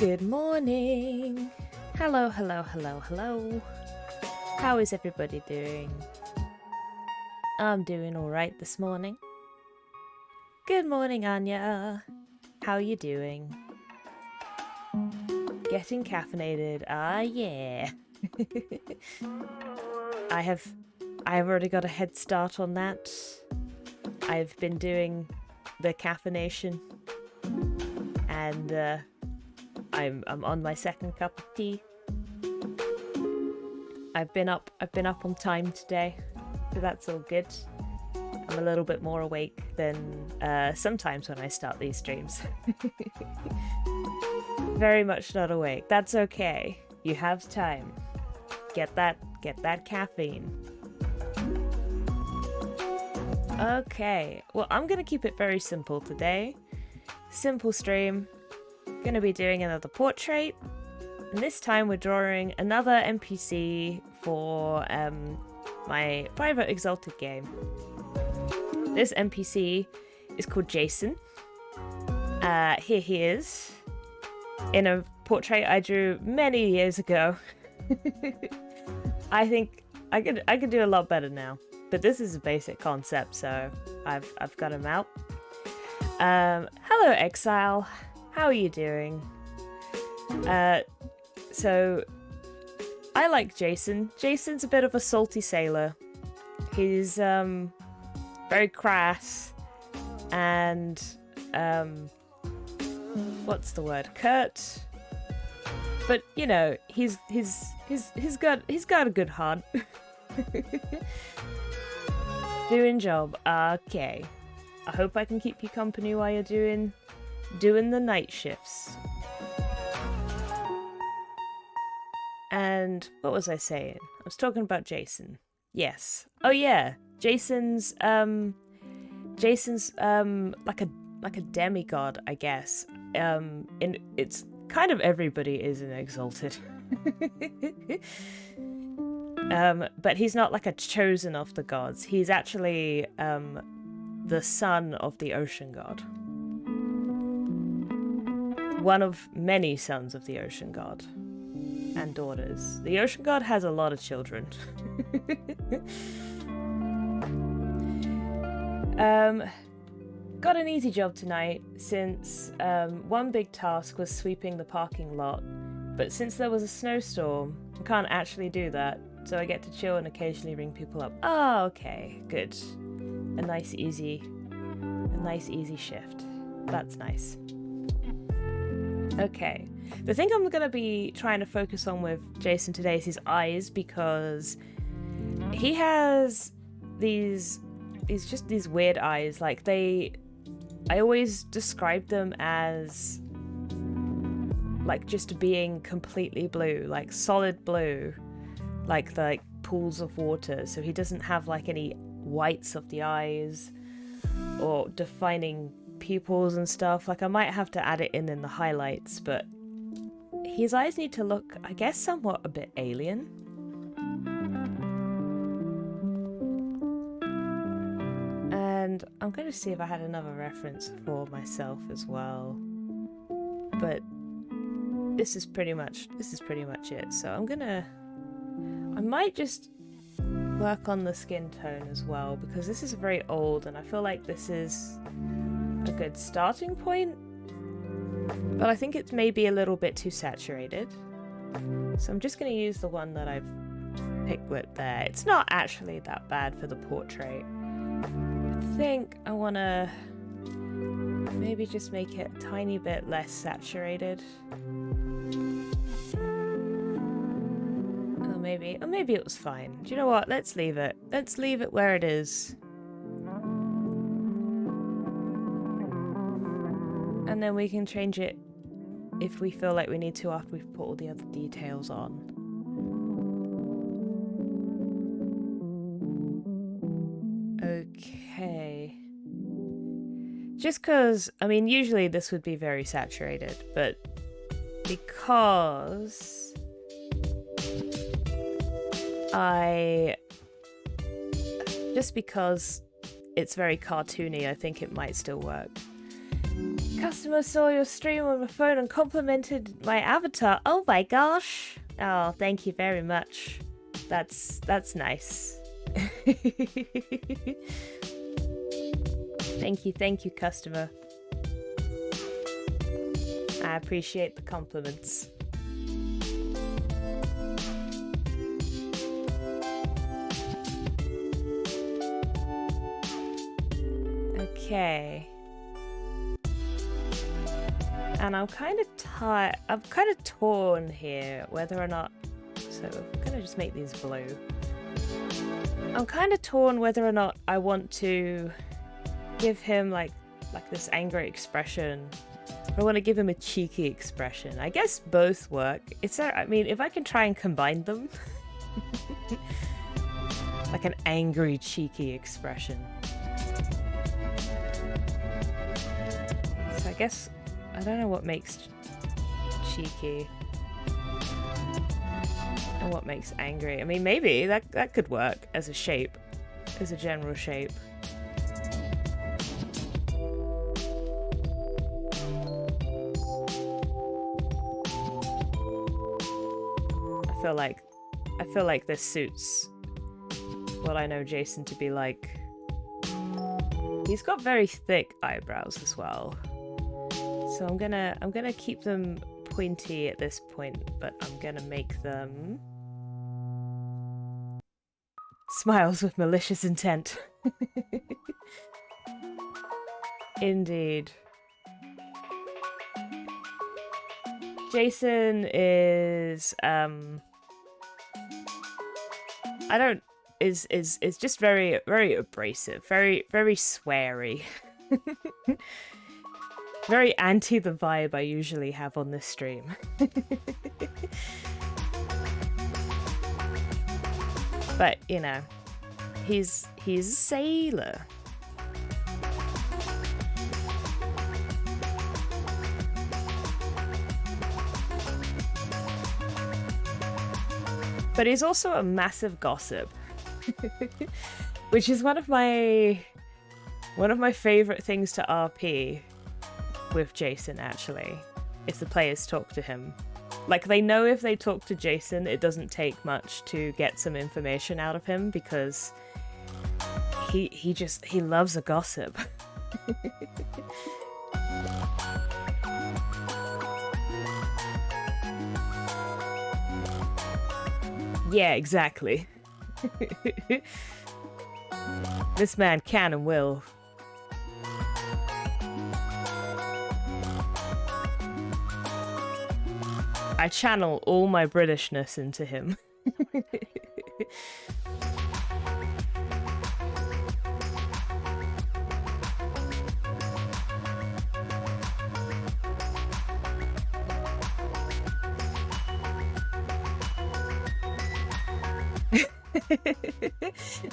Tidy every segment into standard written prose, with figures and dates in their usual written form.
Good morning. Hello. How is everybody doing? I'm doing alright this morning. Good morning, Anya. How are you doing? Getting caffeinated. Ah, yeah. I have already got a head start on that. I've been doing the caffeination, and I'm on my second cup of tea. I've been up on time today, so that's all good. I'm a little bit more awake than sometimes when I start these streams. Very much not awake. That's okay. You have time. Get that caffeine. Okay. Well, I'm gonna keep it very simple today. Simple stream. Gonna be doing another portrait, and this time we're drawing another NPC for my private exalted game. This NPC is called Jason. Here he is in a portrait I drew many years ago. I think I could do a lot better now, but this is a basic concept, so I've got him out. Hello, Exile. How are you doing? So I like Jason. Jason's a bit of a salty sailor. He's very crass and what's the word? Curt. But you know, he's got a good heart. Doing job. Okay. I hope I can keep you company while you're doing the night shifts. And what was I saying? I was talking about Jason. Yes. Oh yeah. Jason's like a demigod, I guess. And it's kind of everybody is an exalted. But he's not like a chosen of the gods. He's actually the son of the ocean god. One of many sons of the ocean god and daughters. The ocean god has a lot of children. Got an easy job tonight since one big task was sweeping the parking lot, but since there was a snowstorm, I can't actually do that, so I get to chill and occasionally ring people up. Oh, okay, good. A nice easy shift. That's nice. Okay, the thing I'm going to be trying to focus on with Jason today is his eyes, because he has these weird eyes. Like I always describe them as like just being completely blue, like solid blue, like pools of water. So he doesn't have like any whites of the eyes or defining pupils and stuff. Like I might have to add it in the highlights, but his eyes need to look, I guess, somewhat a bit alien. And I'm going to see if I had another reference for myself as well, but this is pretty much it. So I might just work on the skin tone as well, because this is very old and I feel like this is a good starting point, but I think it's maybe a little bit too saturated, so I'm just going to use the one that I've picked with there. It's not actually that bad for the portrait. I think I want to maybe just make it a tiny bit less saturated, or maybe it was fine. Do you know what, let's leave it where it is. And then we can change it if we feel like we need to after we've put all the other details on. Okay. Just because, I mean, usually this would be very saturated, but because it's very cartoony, I think it might still work. Customer saw your stream on my phone and complimented my avatar. Oh my gosh. Oh, thank you very much. That's nice. Thank you, customer. I appreciate the compliments. Okay. And I'm kind of torn here whether or not, so I'm gonna just make these blue. I'm kind of torn whether or not I want to give him like this angry expression. I want to give him a cheeky expression. I guess both work. I mean, if I can try and combine them, like an angry, cheeky expression. So I guess I don't know what makes cheeky and what makes angry. I mean, maybe that could work as a shape, as a general shape. I feel like this suits what I know Jason to be like. He's got very thick eyebrows as well. So I'm gonna keep them pointy at this point, but I'm gonna make them smiles with malicious intent. Indeed. Jason is is just very abrasive, very sweary. Very anti the vibe I usually have on this stream. But, you know, he's a sailor. But he's also a massive gossip. Which is one of my favorite things to RP with Jason, actually, if the players talk to him. Like, they know if they talk to Jason, it doesn't take much to get some information out of him, because he loves a gossip. Yeah, exactly. This man can and will. I channel all my Britishness into him.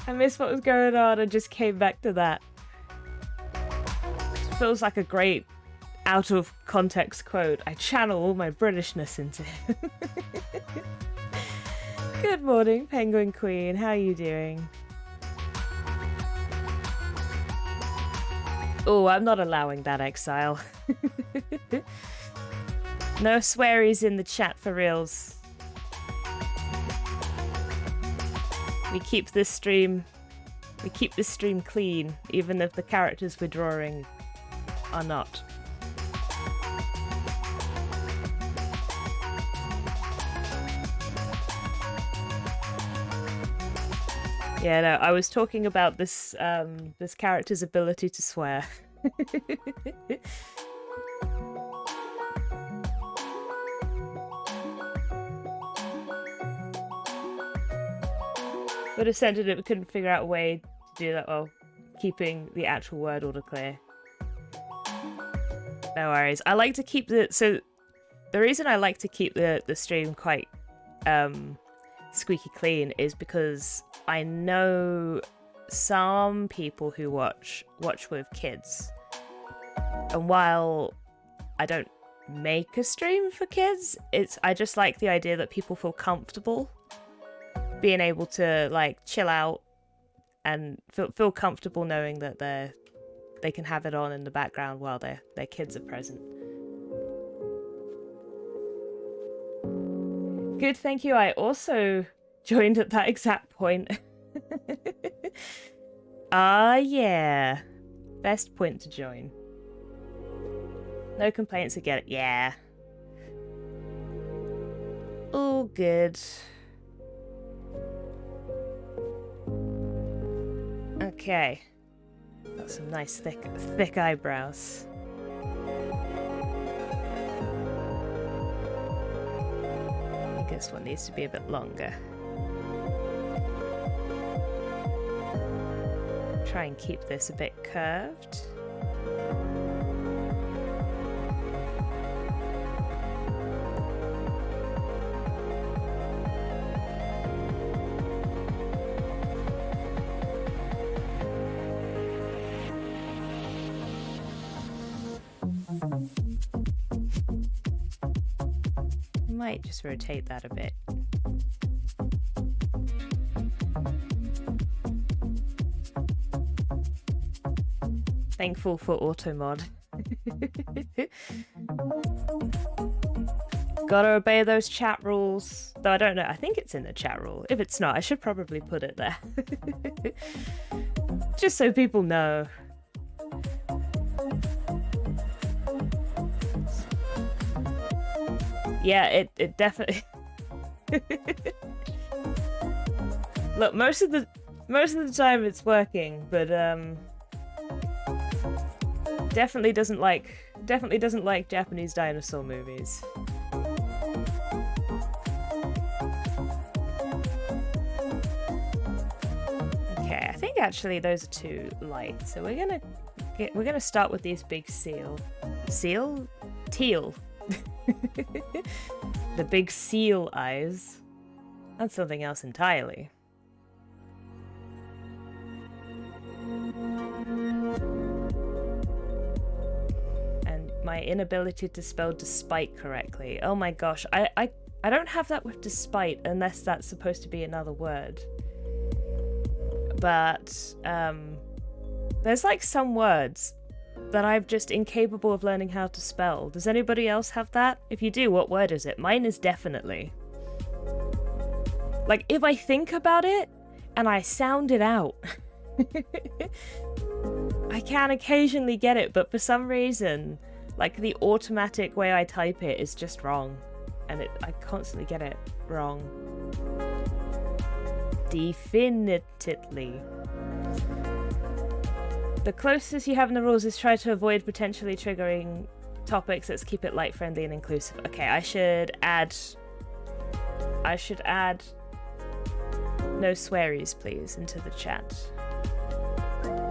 I missed what was going on and just came back to that. Feels like a great out of context quote. I channel all my Britishness into him. Good morning, Penguin Queen. How are you doing? Oh, I'm not allowing that, Exile. No swearies in the chat for reals. We keep this stream clean, even if the characters we're drawing are not. Yeah, no, I was talking about this this character's ability to swear. Would have sent it, but we couldn't figure out a way to do that while keeping the actual word order clear. No worries. I like to keep the reason I like to keep the stream quite squeaky clean is because I know some people who watch with kids, and while I don't make a stream for kids, I just like the idea that people feel comfortable being able to like chill out and feel comfortable knowing that they're they can have it on in the background while their kids are present. Good, thank you. I also joined at that exact point. Ah, yeah. Best point to join. No complaints again. Yeah. All good. Okay. Got some nice thick eyebrows. I think this one needs to be a bit longer. Try and keep this a bit curved. Might just rotate that a bit. Thankful for auto mod. Gotta obey those chat rules. Though I don't know, I think it's in the chat rule. If it's not, I should probably put it there. Just so people know. Yeah, it definitely... Look, most of the time it's working, but definitely doesn't like Japanese dinosaur movies. Okay, I think actually those are too light, so we're gonna start with these big teal. The big seal eyes. That's something else entirely. And my inability to spell despite correctly. Oh my gosh, I don't have that with despite unless that's supposed to be another word. But there's like some words that I'm just incapable of learning how to spell. Does anybody else have that? If you do, what word is it? Mine is definitely. Like, if I think about it and I sound it out, I can occasionally get it, but for some reason, like, the automatic way I type it is just wrong. And I constantly get it wrong. Definitively. The closest you have in the rules is try to avoid potentially triggering topics. Let's keep it light, friendly, and inclusive. Okay, I should add no swearies, please, into the chat.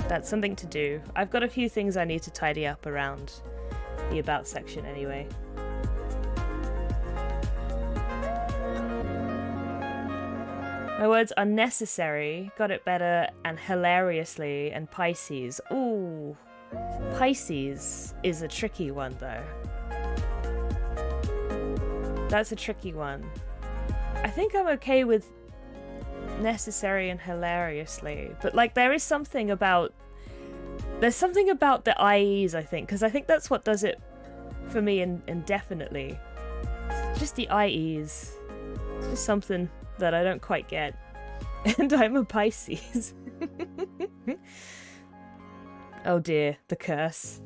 That's something to do. I've got a few things I need to tidy up around the about section anyway. My words are necessary, got it better, and hilariously, and Pisces. Ooh, Pisces is a tricky one, though. That's a tricky one. I think I'm okay with necessary and hilariously, but like there's something about the IEs, I think, because I think that's what does it for me indefinitely. Just the IEs. It's just something that I don't quite get. And I'm a Pisces. Oh dear, the curse.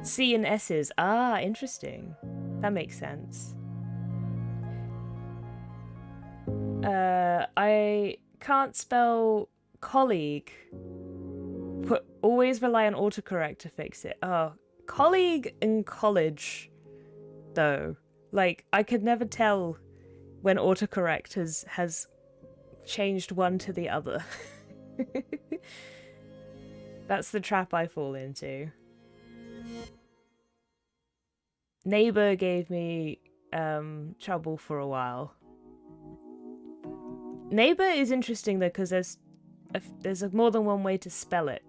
C and S's. Ah, interesting. That makes sense. I can't spell colleague. Always rely on autocorrect to fix it. Oh, colleague in college, though. Like, I could never tell when autocorrect has changed one to the other. That's the trap I fall into. Neighbor gave me trouble for a while. Neighbor is interesting though, because there's more than one way to spell it.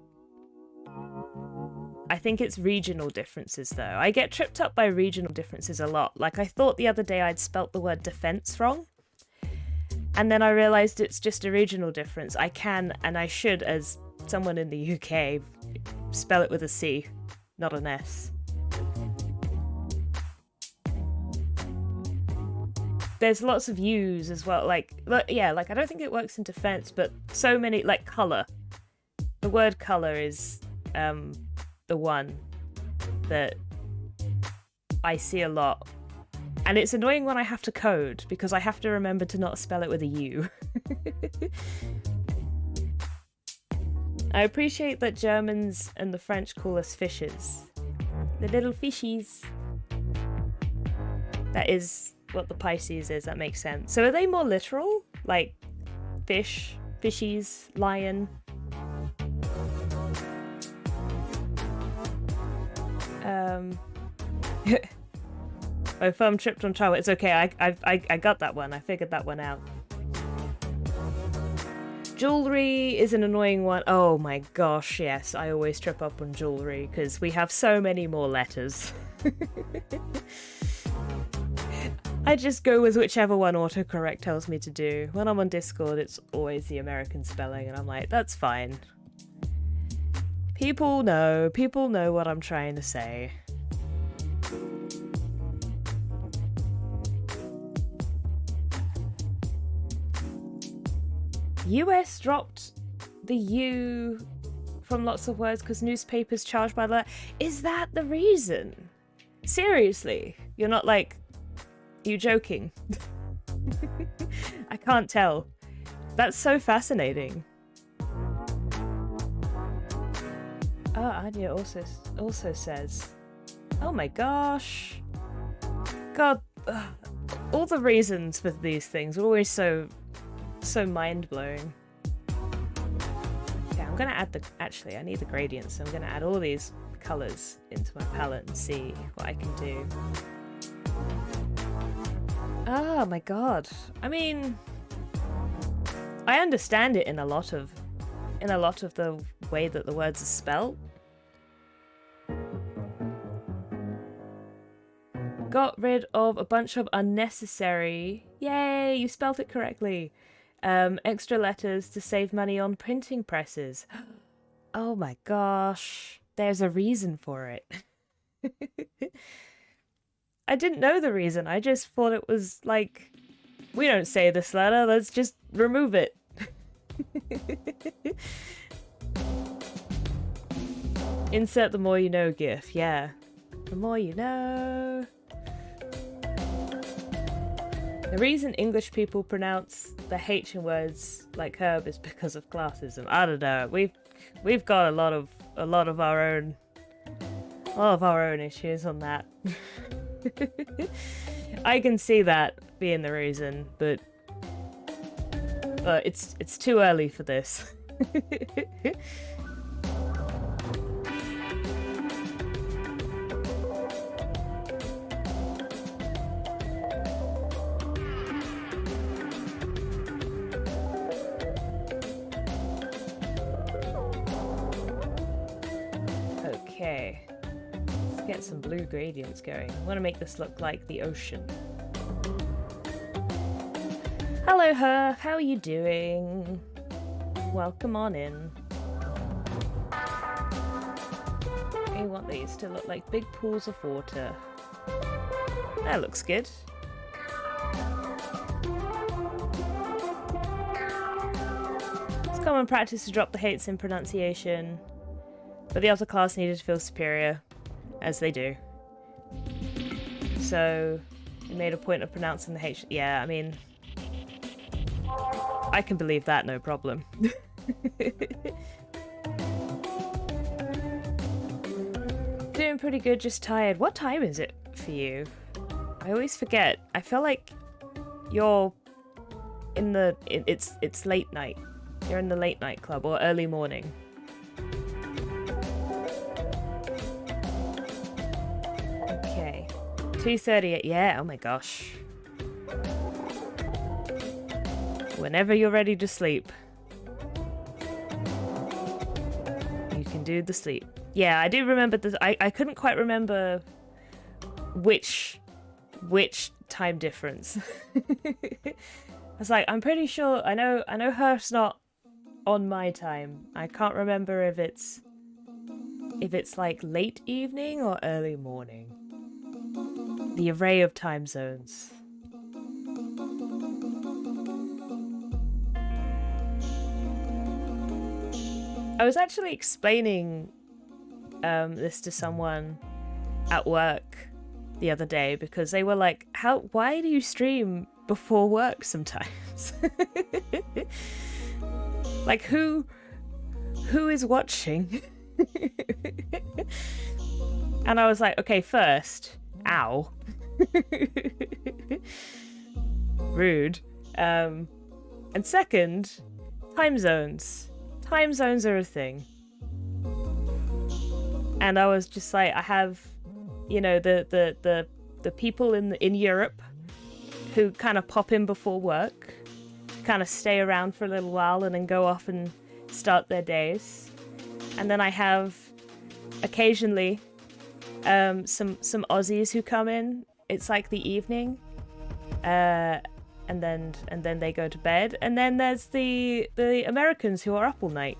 I think it's regional differences though. I get tripped up by regional differences a lot. Like, I thought the other day I'd spelt the word defense wrong. And then I realised it's just a regional difference. I can, and I should, as someone in the UK, spell it with a C, not an S. There's lots of U's as well. Like yeah, like I don't think it works in defense, but so many, like color. The word color is the one that I see a lot. And it's annoying when I have to code because I have to remember to not spell it with a U. I appreciate that Germans and the French call us fishes. The little fishies. That is what the Pisces is, that makes sense. So are they more literal? Like fish, fishies, lion? My thumb tripped on trowel. It's okay, I got that one. I figured that one out. Jewelry is an annoying one. Oh my gosh, yes. I always trip up on jewelry because we have so many more letters. I just go with whichever one autocorrect tells me to do. When I'm on Discord, it's always the American spelling, and I'm like, that's fine. People know what I'm trying to say. US dropped the U from lots of words because newspapers charged by the... Is that the reason? Seriously? You're not like... You joking? I can't tell. That's so fascinating. Oh, Anya also says... Oh my gosh. God. Ugh. All the reasons for these things are always so mind-blowing. Okay, I'm gonna add the... Actually, I need the gradients, so I'm gonna add all these colours into my palette and see what I can do. Oh my god. I mean... I understand it in a lot of the way that the words are spelt. Got rid of a bunch of unnecessary... Yay, you spelt it correctly. Extra letters to save money on printing presses. Oh my gosh. There's a reason for it. I didn't know the reason. I just thought it was like, we don't say this letter, let's just remove it. Insert the more you know gif. Yeah. The more you know. The reason English people pronounce the H in words like herb is because of classism. I don't know. We've got a lot of our own issues on that. I can see that being the reason, but it's too early for this. Okay. Let's get some blue gradients going. I want to make this look like the ocean. Hello, Herf. How are you doing? Welcome on in. I want these to look like big pools of water. That looks good. It's common practice to drop the H's in pronunciation, but the other class needed to feel superior, as they do. So, they made a point of pronouncing the H. Yeah, I mean, I can believe that, no problem. Doing pretty good, just tired. What time is it for you? I always forget. I feel like you're in the... It's late night. You're in the late night club, or early morning. Okay. 2:38. Yeah, oh my gosh. Whenever you're ready to sleep, you can do the sleep. Yeah, I do remember this. I couldn't quite remember which time difference. I was like, I'm pretty sure. I know Herf's not on my time. I can't remember if it's if it's like late evening or early morning. The array of time zones. I was actually explaining this to someone at work the other day because they were like, why do you stream before work sometimes? Like, who is watching? And I was like, okay, first, ow. Rude. And second, time zones. Time zones are a thing. And I was just like, I have, you know, the people in Europe who kind of pop in before work, kind of stay around for a little while and then go off and start their days. And then I have occasionally some Aussies who come in. It's like the evening, and then they go to bed. And then there's the Americans who are up all night.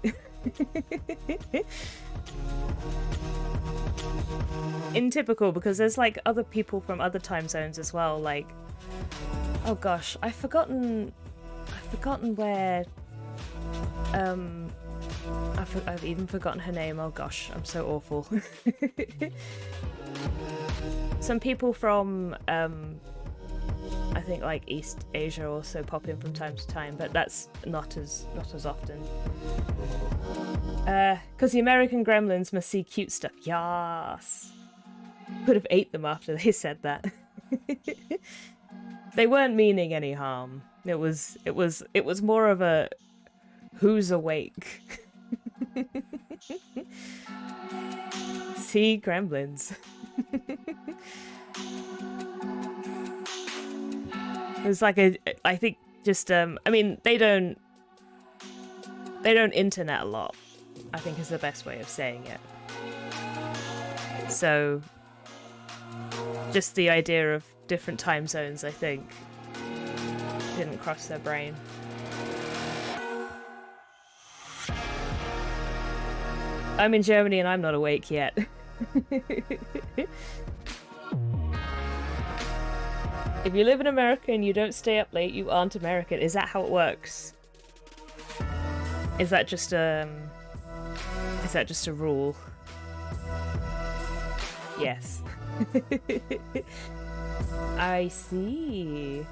In typical, because there's like other people from other time zones as well. Like, oh gosh, I've forgotten where. I've even forgotten her name. Oh gosh, I'm so awful. Some people from I think like East Asia also pop in from time to time, but that's not as often. Because the American gremlins must see cute stuff. Yas. Could have ate them after they said that. They weren't meaning any harm. It was more of a who's awake. See gremlins. It was like I think just I mean they don't internet a lot, I think is the best way of saying it. So just the idea of different time zones, I think, didn't cross their brain. I'm in Germany and I'm not awake yet. If you live in America and you don't stay up late, you aren't American. Is that how it works? Is that just a rule? Yes. I see.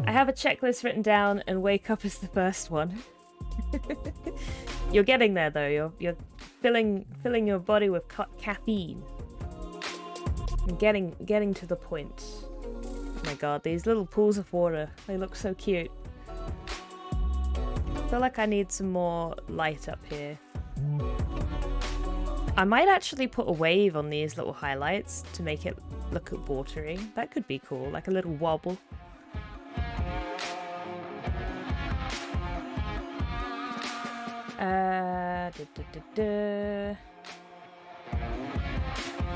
I have a checklist written down and wake up is the first one. You're getting there though. You're filling your body with caffeine. And getting to the point. Oh my god, these little pools of water, they look so cute. I feel like I need some more light up here. I might actually put a wave on these little highlights to make it look watery. That could be cool, like a little wobble.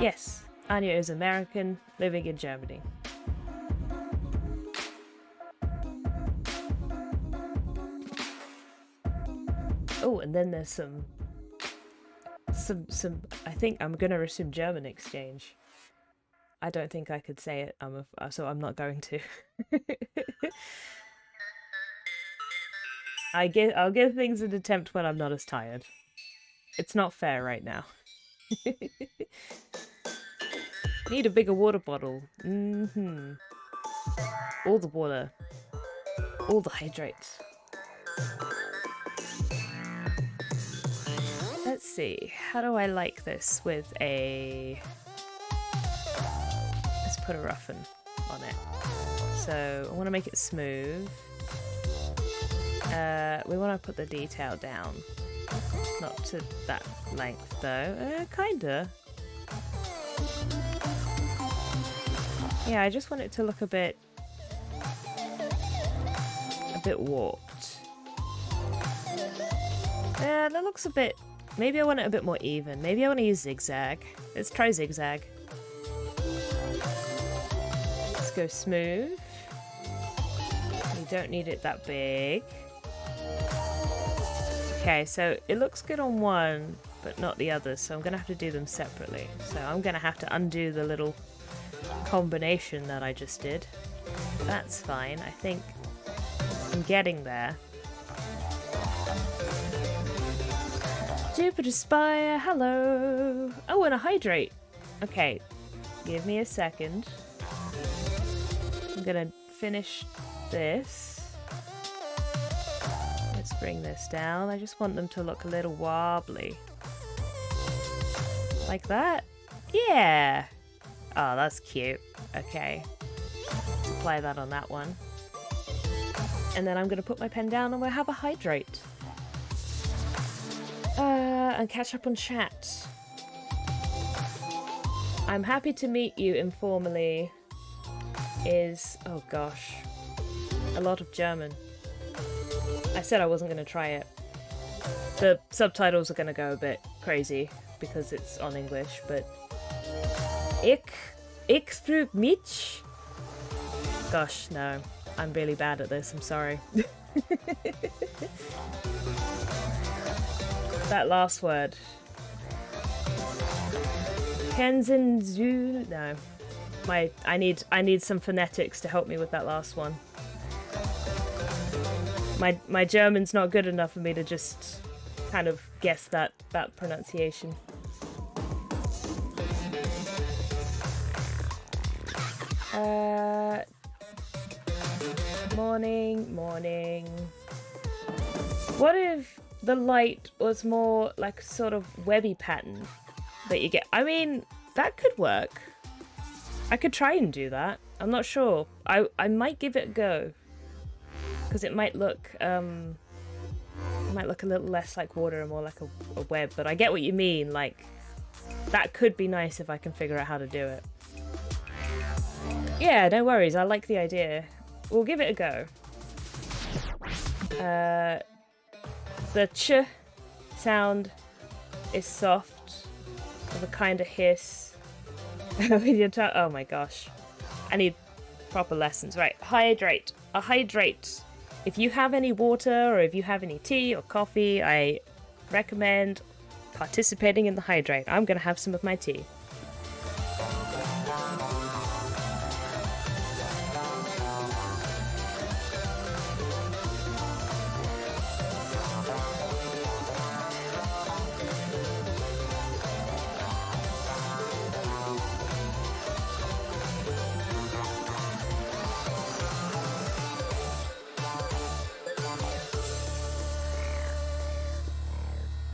Yes, Anya is American, living in Germany. Oh, and then there's some I think I'm gonna assume German exchange. I don't think I could say it, so I'm not going to. I'll give things an attempt when I'm not as tired. It's not fair right now. Need a bigger water bottle. All the water. All the hydrates. Let's see. How do I like this with a... Let's put a roughen on it. So I want to make it smooth. We want to put the detail down. Not to that length though. Kinda. Yeah, I just want it to look a bit warped. Yeah, that looks a bit... Maybe I want it a bit more even. Maybe I want to use zigzag. Let's try zigzag. Let's go smooth. You don't need it that big. Okay, so it looks good on one, but not the other, so I'm gonna have to do them separately. So I'm gonna have to undo the little combination that I just did. That's fine, I think I'm getting there. Jupiter Spire, hello! Oh, and a hydrate! Okay, give me a second. I'm gonna finish this. Let's bring this down. I just want them to look a little wobbly. Like that? Yeah! Oh, that's cute. Okay. Let's apply that on that one. And then I'm gonna put my pen down and we'll have a hydrate. And catch up on chat. I'm happy to meet you informally is, oh gosh, a lot of German. I said I wasn't going to try it. The subtitles are going to go a bit crazy because it's on English, but ich frug mich. Gosh, no. I'm really bad at this, I'm sorry. That last word. Kenzen zu. No. I need some phonetics to help me with that last one. My German's not good enough for me to just kind of guess that pronunciation. Morning. What if the light was more like sort of webby pattern that you get? I mean, that could work. I could try and do that. I'm not sure. I might give it a go because it might look a little less like water and more like a web. But I get what you mean. Like that could be nice if I can figure out how to do it. Yeah, no worries. I like the idea. We'll give it a go. The ch sound is soft with a kind of hiss. With your tongue. Oh my gosh. I need proper lessons. Right, hydrate. A hydrate. If you have any water or if you have any tea or coffee, I recommend participating in the hydrate. I'm gonna have some of my tea.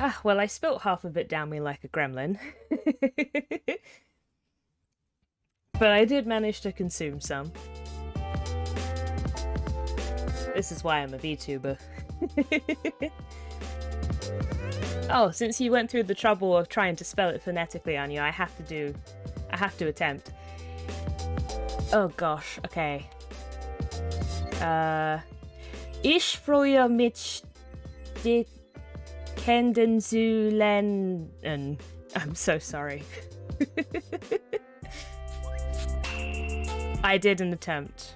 Ah, well, I spilt half of it down me like a gremlin. But I did manage to consume some. This is why I'm a Vtuber. Oh, since you went through the trouble of trying to spell it phonetically on you, I have to attempt. Oh gosh, okay. Ich freue mich dich kennenzulernen. I'm so sorry. I did an attempt.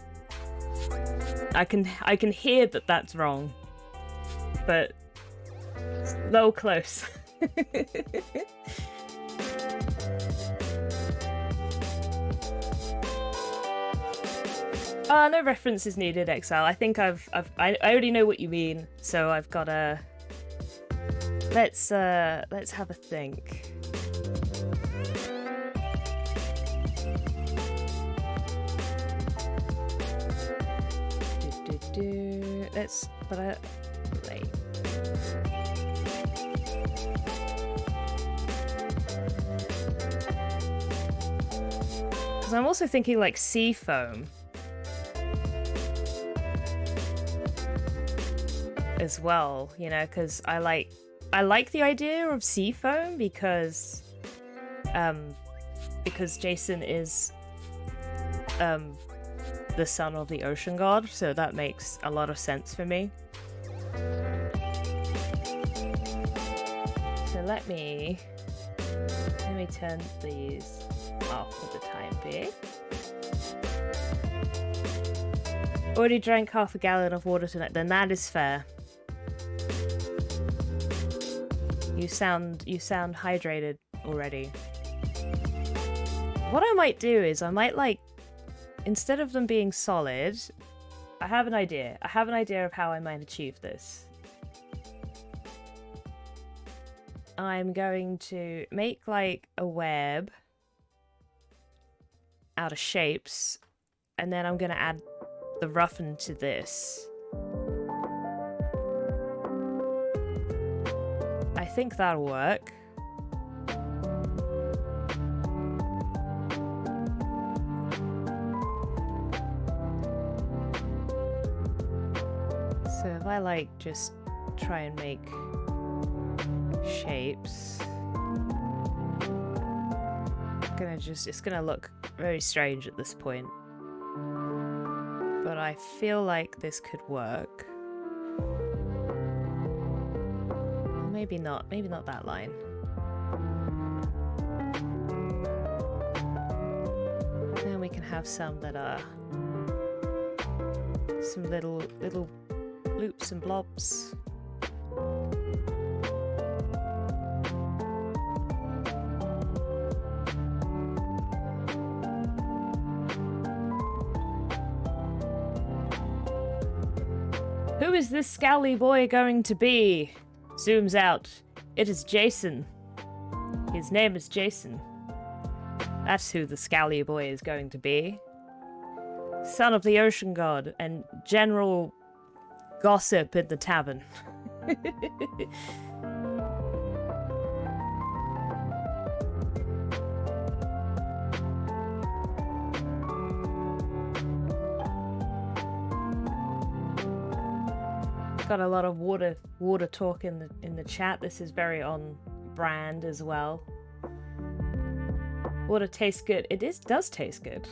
I can hear that that's wrong, but it's a little close. No references needed, Exile. I think I already know what you mean, so I've got a. Let's have a think. Let's wait. Because I'm also thinking like sea foam as well, you know, because I like the idea of sea foam because Jason is the son of the ocean god, so that makes a lot of sense for me. So let me turn these off for the time being. Already drank half a gallon of water tonight, then that is fair. You sound hydrated already. What I might do is I might, like, instead of them being solid, I have an idea. I have an idea of how I might achieve this. I'm going to make, like, a web out of shapes, and then I'm going to add the roughen to this. I think that'll work. So if I, like, just try and make shapes, it's gonna look very strange at this point. But I feel like this could work. Maybe not that line. Then we can have some that are some little loops and blobs. Who is this scowly boy going to be? Zooms out. It is Jason. His name is Jason. That's who the scowly boy is going to be. Son of the ocean god and general gossip in the tavern. Got a lot of water talk in the chat. This is very on brand as well. Water tastes good. It does taste good.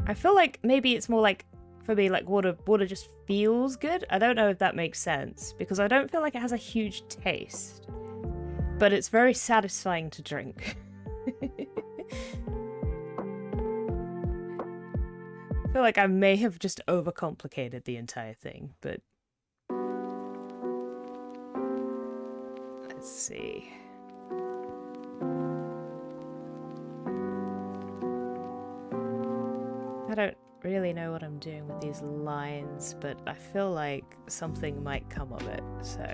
I feel like maybe it's more like, for me, like water just feels good. I don't know if that makes sense, because I don't feel like it has a huge taste, but it's very satisfying to drink. I feel like I may have just overcomplicated the entire thing, but let's see. I don't really know what I'm doing with these lines, but I feel like something might come of it, so.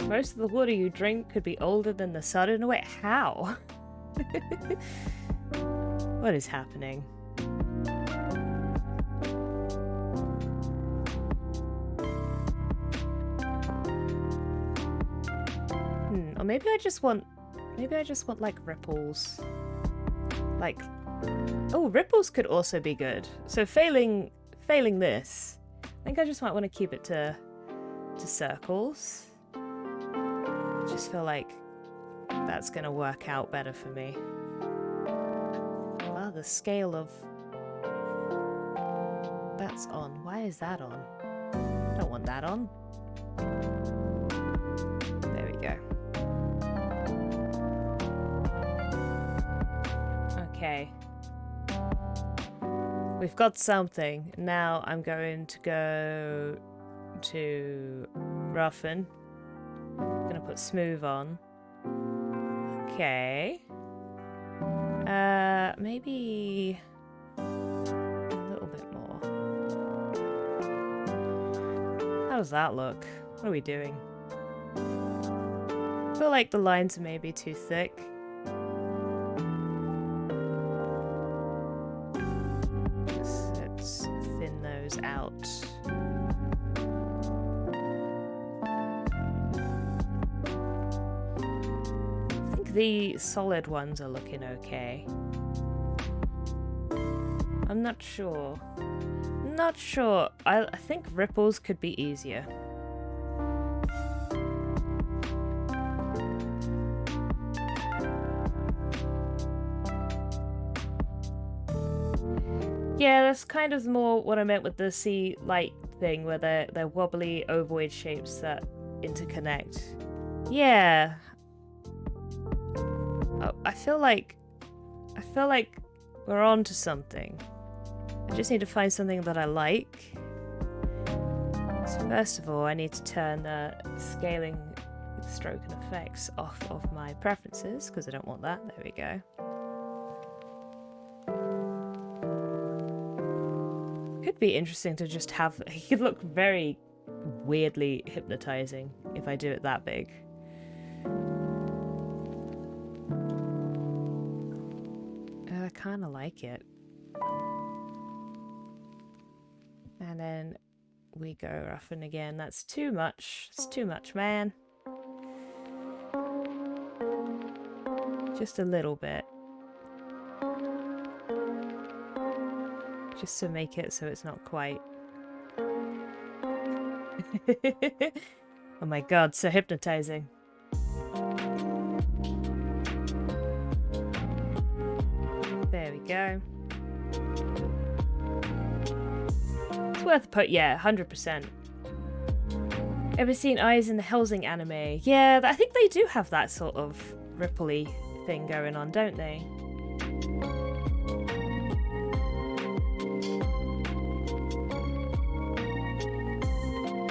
Most of the water you drink could be older than the sun in a way. How? What is happening? Or maybe I just want like ripples. Like, oh, ripples could also be good. So failing this, I think I just might want to keep it to circles. I just feel like that's gonna work out better for me. Wow, the scale of that's on. Why is that on? I don't want that on. There we go. Okay. We've got something. Now I'm going to go to roughen. I'm gonna put smooth on. Okay. Maybe a little bit more. How does that look? What are we doing? I feel like the lines are maybe too thick. Let's thin those out. I think the solid ones are looking okay. I'm not sure. Not sure. I think ripples could be easier. Yeah, that's kind of more what I meant with the thing where they're wobbly ovoid shapes that interconnect. Yeah. Oh, I feel like we're on to something. I just need to find something that I like. So first of all, I need to turn the scaling, stroke and effects off of my preferences because I don't want that. There we go. Could be interesting to just have. He could look very weirdly hypnotizing if I do it that big. I kind of like it. And then we go roughen again. That's too much. It's too much, man. Just a little bit. Just to make it so it's not quite. Oh my god, so hypnotizing. There we go. It's worth a put, yeah, 100%. Ever seen Eyes in the Helsing anime? Yeah, I think they do have that sort of ripple-y thing going on, don't they?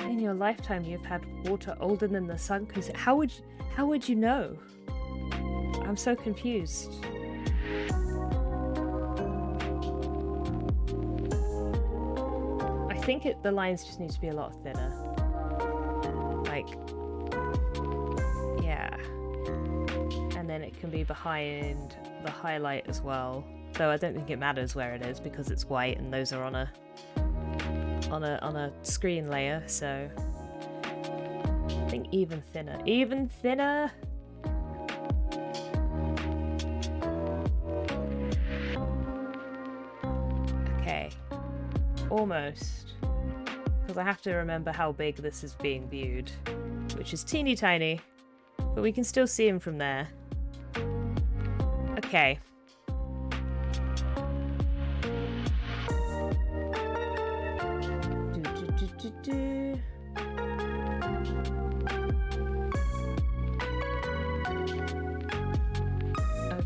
In your lifetime, you've had water older than the sun. Because how would you know? I'm so confused. I think the lines just need to be a lot thinner. Like, yeah. And then it can be behind the highlight as well. Though I don't think it matters where it is because it's white and those are on a screen layer, so I think even thinner. Even thinner! Okay. Almost. Because I have to remember how big this is being viewed. Which is teeny tiny. But we can still see him from there. Okay.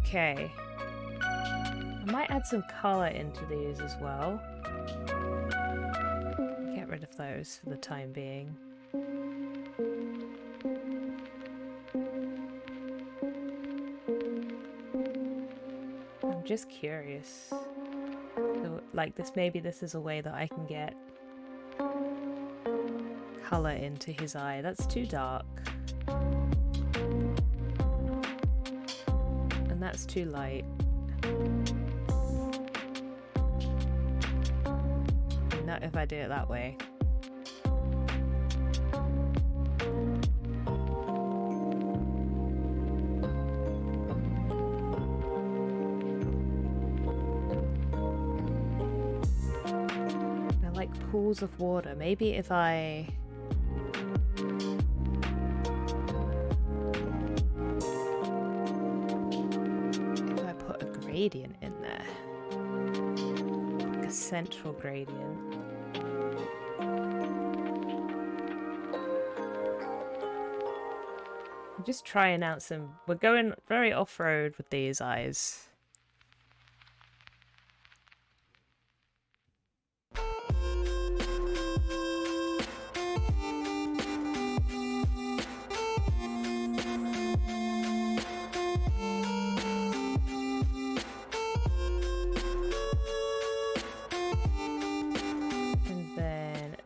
Okay. I might add some colour into these as well. Get rid of those for the time being. I'm just curious. So, like this, maybe this is a way that I can get colour into his eye. That's too dark. And that's too light. Not if I do it that way. I like pools of water. Maybe if I... gradient in there, like a central gradient. I'm just trying out some. We're going very off-road with these eyes.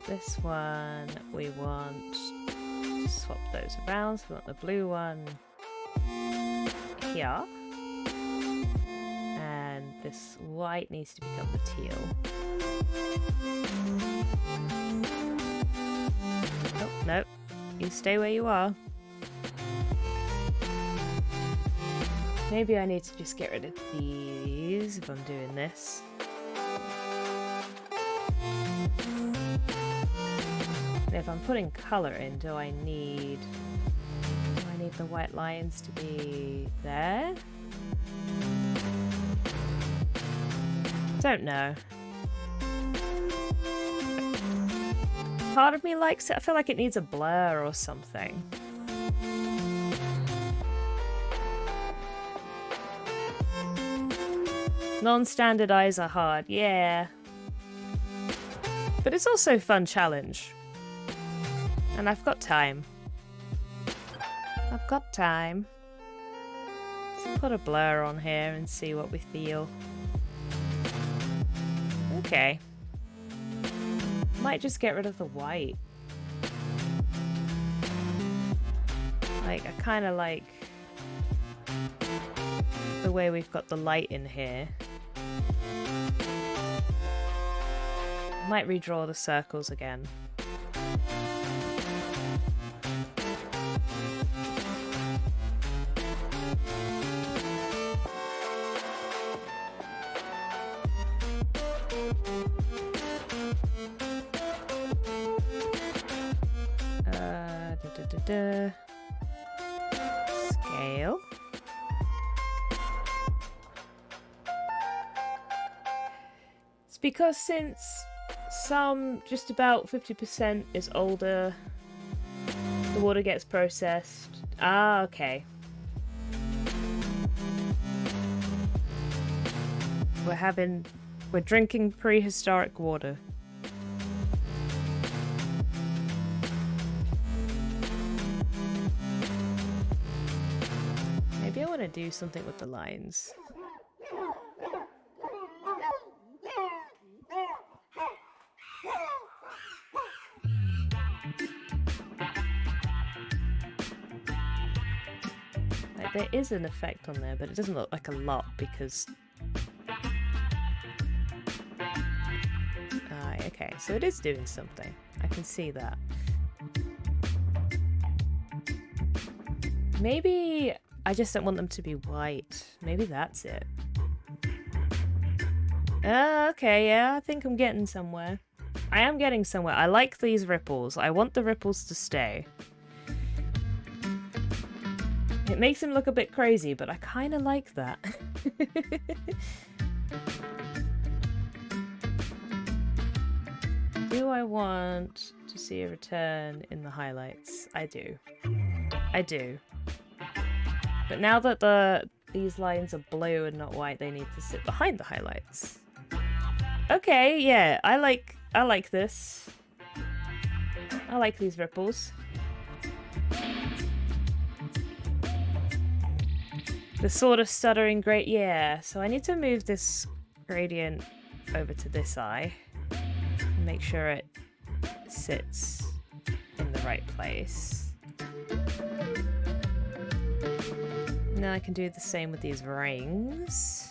This one, we want to swap those around, so we want the blue one here, and this white needs to become the teal. Oh, no, you stay where you are. Maybe I need to just get rid of these if I'm doing this. If I'm putting colour in, do I need the white lines to be there? Don't know. Part of me likes it. I feel like it needs a blur or something. Non-standard eyes are hard, yeah. But it's also a fun challenge. And I've got time. I've got time. Let's put a blur on here and see what we feel. Okay. Might just get rid of the white. Like, I kind of like the way we've got the light in here. Might redraw the circles again. Scale. It's because since some, just about 50% is older, the water gets processed. Ah, okay. We're drinking prehistoric water. Maybe I want to do something with the lines. Like, there is an effect on there, but it doesn't look like a lot because... okay, so it is doing something. I can see that. Maybe I just don't want them to be white. Maybe that's it. Okay, yeah, I think I'm getting somewhere. I am getting somewhere. I like these ripples. I want the ripples to stay. It makes him look a bit crazy, but I kind of like that. Do I want to see a return in the highlights? I do. I do. But now that these lines are blue and not white, they need to sit behind the highlights. Okay, yeah, I like this. I like these ripples. The sort of stuttering great, yeah. So I need to move this gradient over to this eye. Make sure it sits in the right place. Now I can do the same with these rings.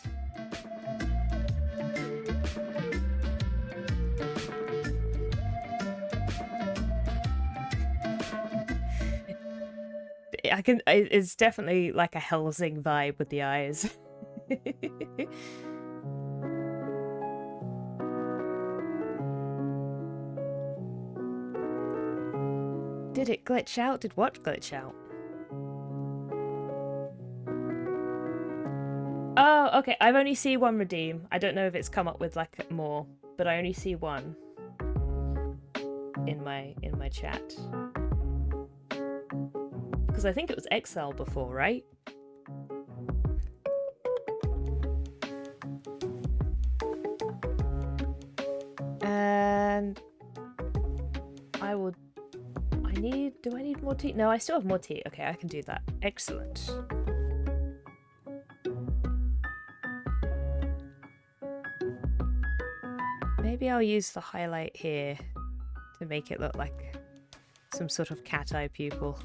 It's definitely like a Helsing vibe with the eyes. Did it glitch out? Did what glitch out? Oh, okay. I've only seen one redeem. I don't know if it's come up with like more, but I only see one in my chat. Because I think it was Excel before, right? And I will... Do I need more tea? No, I still have more tea. Okay, I can do that. Excellent. Maybe I'll use the highlight here to make it look like some sort of cat eye pupil.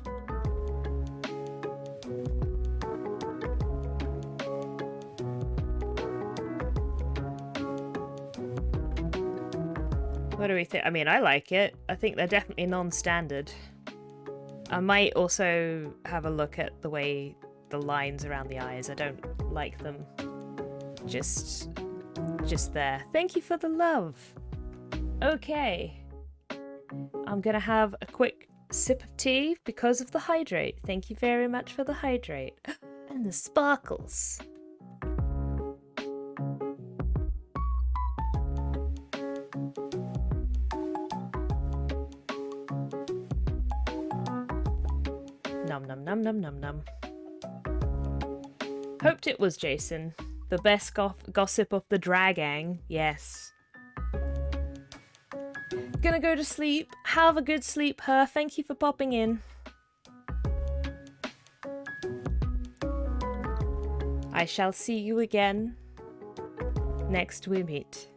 What do we think? I mean, I like it. I think they're definitely non-standard. I might also have a look at the way the lines around the eyes. I don't like them just there. Thank you for the love. Okay. I'm gonna have a quick sip of tea because of the hydrate. Thank you very much for the hydrate. And the sparkles. Num num num num num num. Hoped it was Jason. The best gossip of the Dragang. Yes. Gonna go to sleep. Have a good sleep, her. Thank you for popping in. I shall see you again next we meet.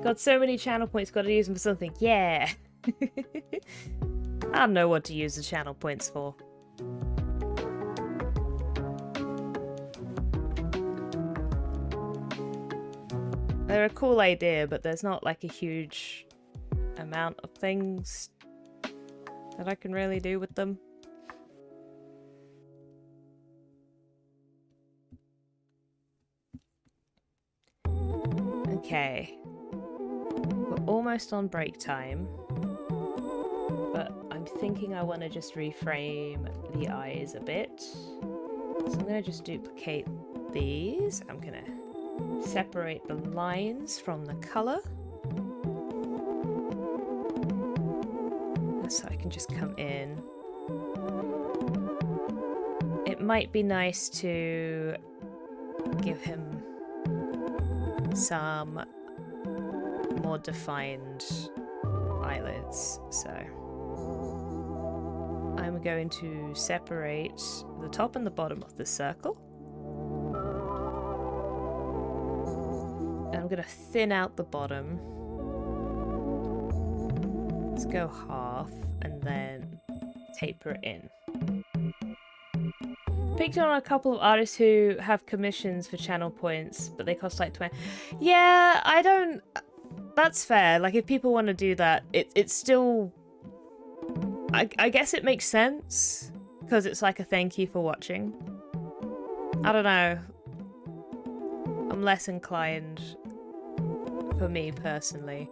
Got so many channel points, gotta use them for something. Yeah! I don't know what to use the channel points for. They're a cool idea, but there's not like a huge amount of things that I can really do with them. Okay. We're almost on break time. But I'm thinking I want to just reframe the eyes a bit. So I'm going to just duplicate these. I'm going to separate the lines from the colour. So I can just come in. It might be nice to give him some more defined eyelids. So I'm going to separate the top and the bottom of the circle. And I'm going to thin out the bottom. Let's go half and then taper it in. Picked on a couple of artists who have commissions for channel points, but they cost like 20. Yeah, I don't... That's fair. Like, if people want to do that, it's still... I guess it makes sense, because it's like a thank you for watching. I don't know. I'm less inclined, for me personally.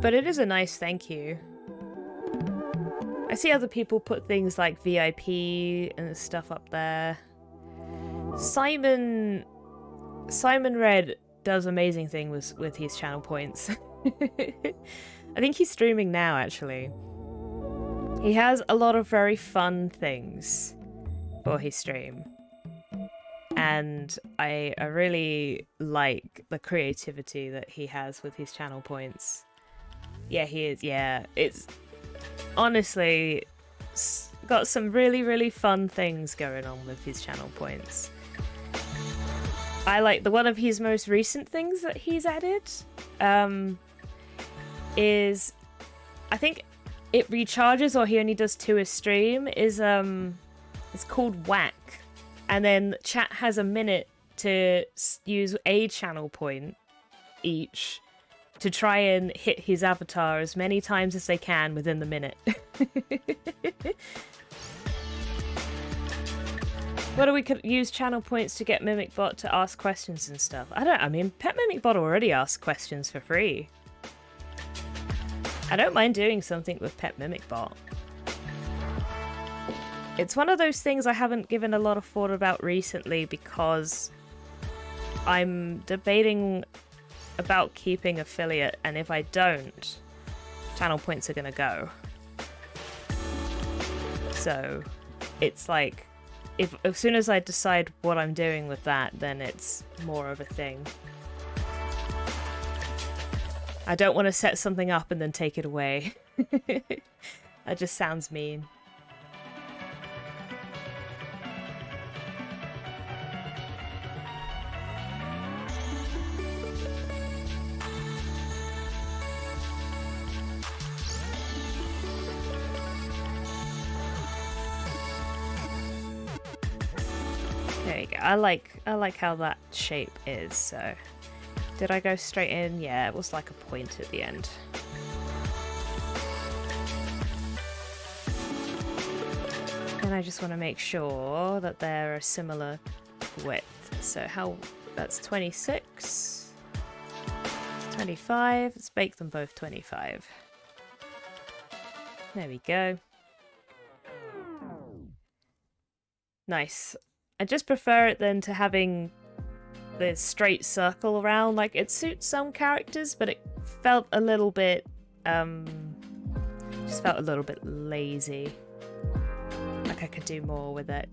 But it is a nice thank you. I see other people put things like VIP and stuff up there. Simon Red does amazing things with his channel points. I think he's streaming now, actually. He has a lot of very fun things for his stream. And I really like the creativity that he has with his channel points. Yeah, he is. Yeah, it's honestly got some really, really fun things going on with his channel points. I like one of his most recent things that he's added is, I think it recharges or he only does 2 a stream, is it's called Whack. And then chat has a minute to use a channel point each to try and hit his avatar as many times as they can within the minute. Whether we could use channel points to get MimicBot to ask questions and stuff. I mean, Pet MimicBot already asks questions for free. I don't mind doing something with Pet MimicBot. It's one of those things I haven't given a lot of thought about recently because I'm debating about keeping affiliate, and if I don't, channel points are gonna go. So it's like, as soon as I decide what I'm doing with that, then it's more of a thing. I don't want to set something up and then take it away. That just sounds mean. There you go. I like how that shape is, so... Did I go straight in? Yeah, it was like a point at the end. And I just want to make sure that they're a similar width. So that's 26, 25, let's make them both 25. There we go. Nice. I just prefer it than to having the straight circle around. Like, it suits some characters, but it felt a little bit, just felt a little bit lazy. Like I could do more with it.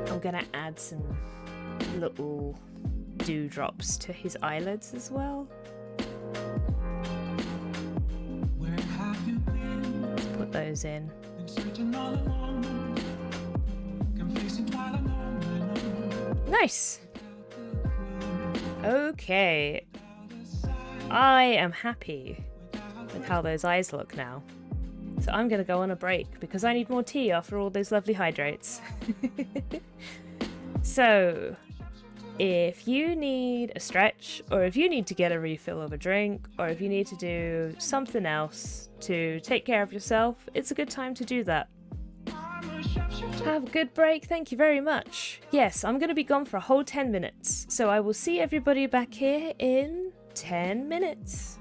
I'm gonna add some little dewdrops to his eyelids as well. Let's put those in. Nice! Okay. I am happy with how those eyes look now. So I'm going to go on a break because I need more tea after all those lovely hydrates. So, if you need a stretch, or if you need to get a refill of a drink, or if you need to do something else to take care of yourself, it's a good time to do that. Have a good break, thank you very much. Yes, I'm going to be gone for a whole 10 minutes, so I will see everybody back here in 10 minutes.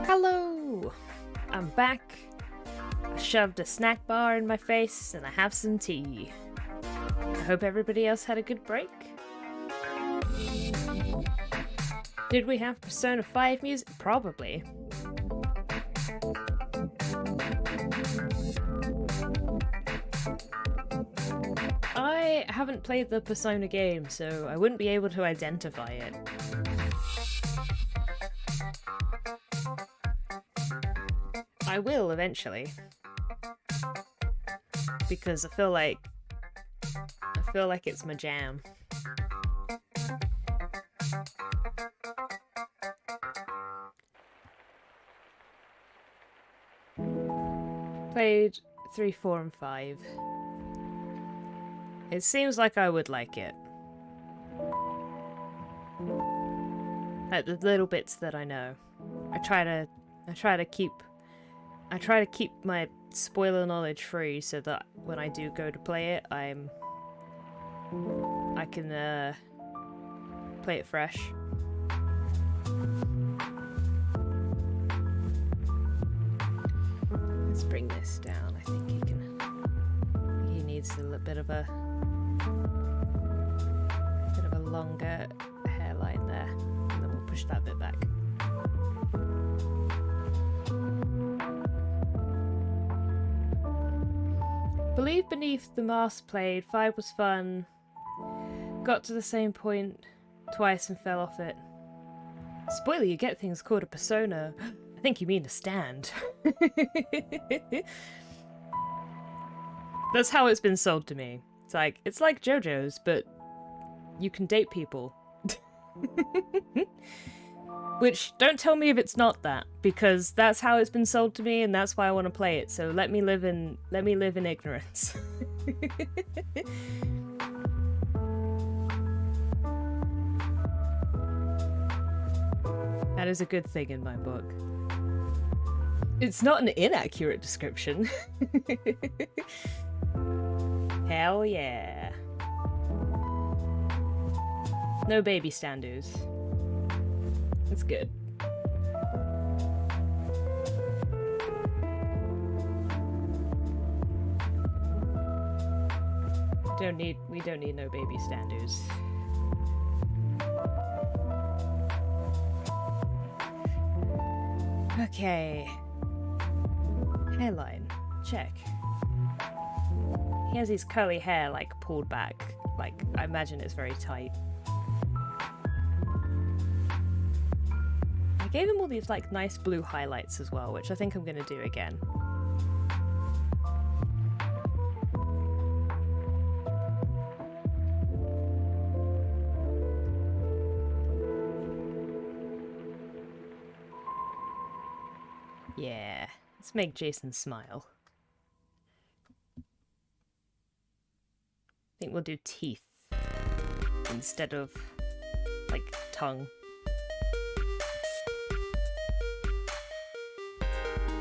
Hello! I'm back. I shoved a snack bar in my face and I have some tea. I hope everybody else had a good break. Did we have Persona 5 music? Probably. I haven't played the Persona game, so I wouldn't be able to identify it. I will eventually, because I feel like it's my jam. Played 3, 4, and 5. It seems like I would like it. Like the little bits that I know. I try to keep my spoiler knowledge free so that when I do go to play it, I can play it fresh. Let's bring this down. I think he needs a little bit of a longer hairline there, and then we'll push that bit back. Believe Beneath the Mask played. 5 was fun. Got to the same point twice and fell off it. Spoiler, you get things called a persona. I think you mean a stand. That's how it's been sold to me. It's like JoJo's, but you can date people Which, don't tell me if it's not that, because that's how it's been sold to me and that's why I want to play it, so let me live in ignorance. That is a good thing in my book. It's not an inaccurate description. Hell yeah. No baby standoos. That's good. We don't need no baby standoos. Okay. Hairline. Check. He has his curly hair, like, pulled back. Like, I imagine it's very tight. I gave him all these, like, nice blue highlights as well, which I think I'm gonna do again. Yeah, let's make Jason smile. I think we'll do teeth instead of, like, tongue.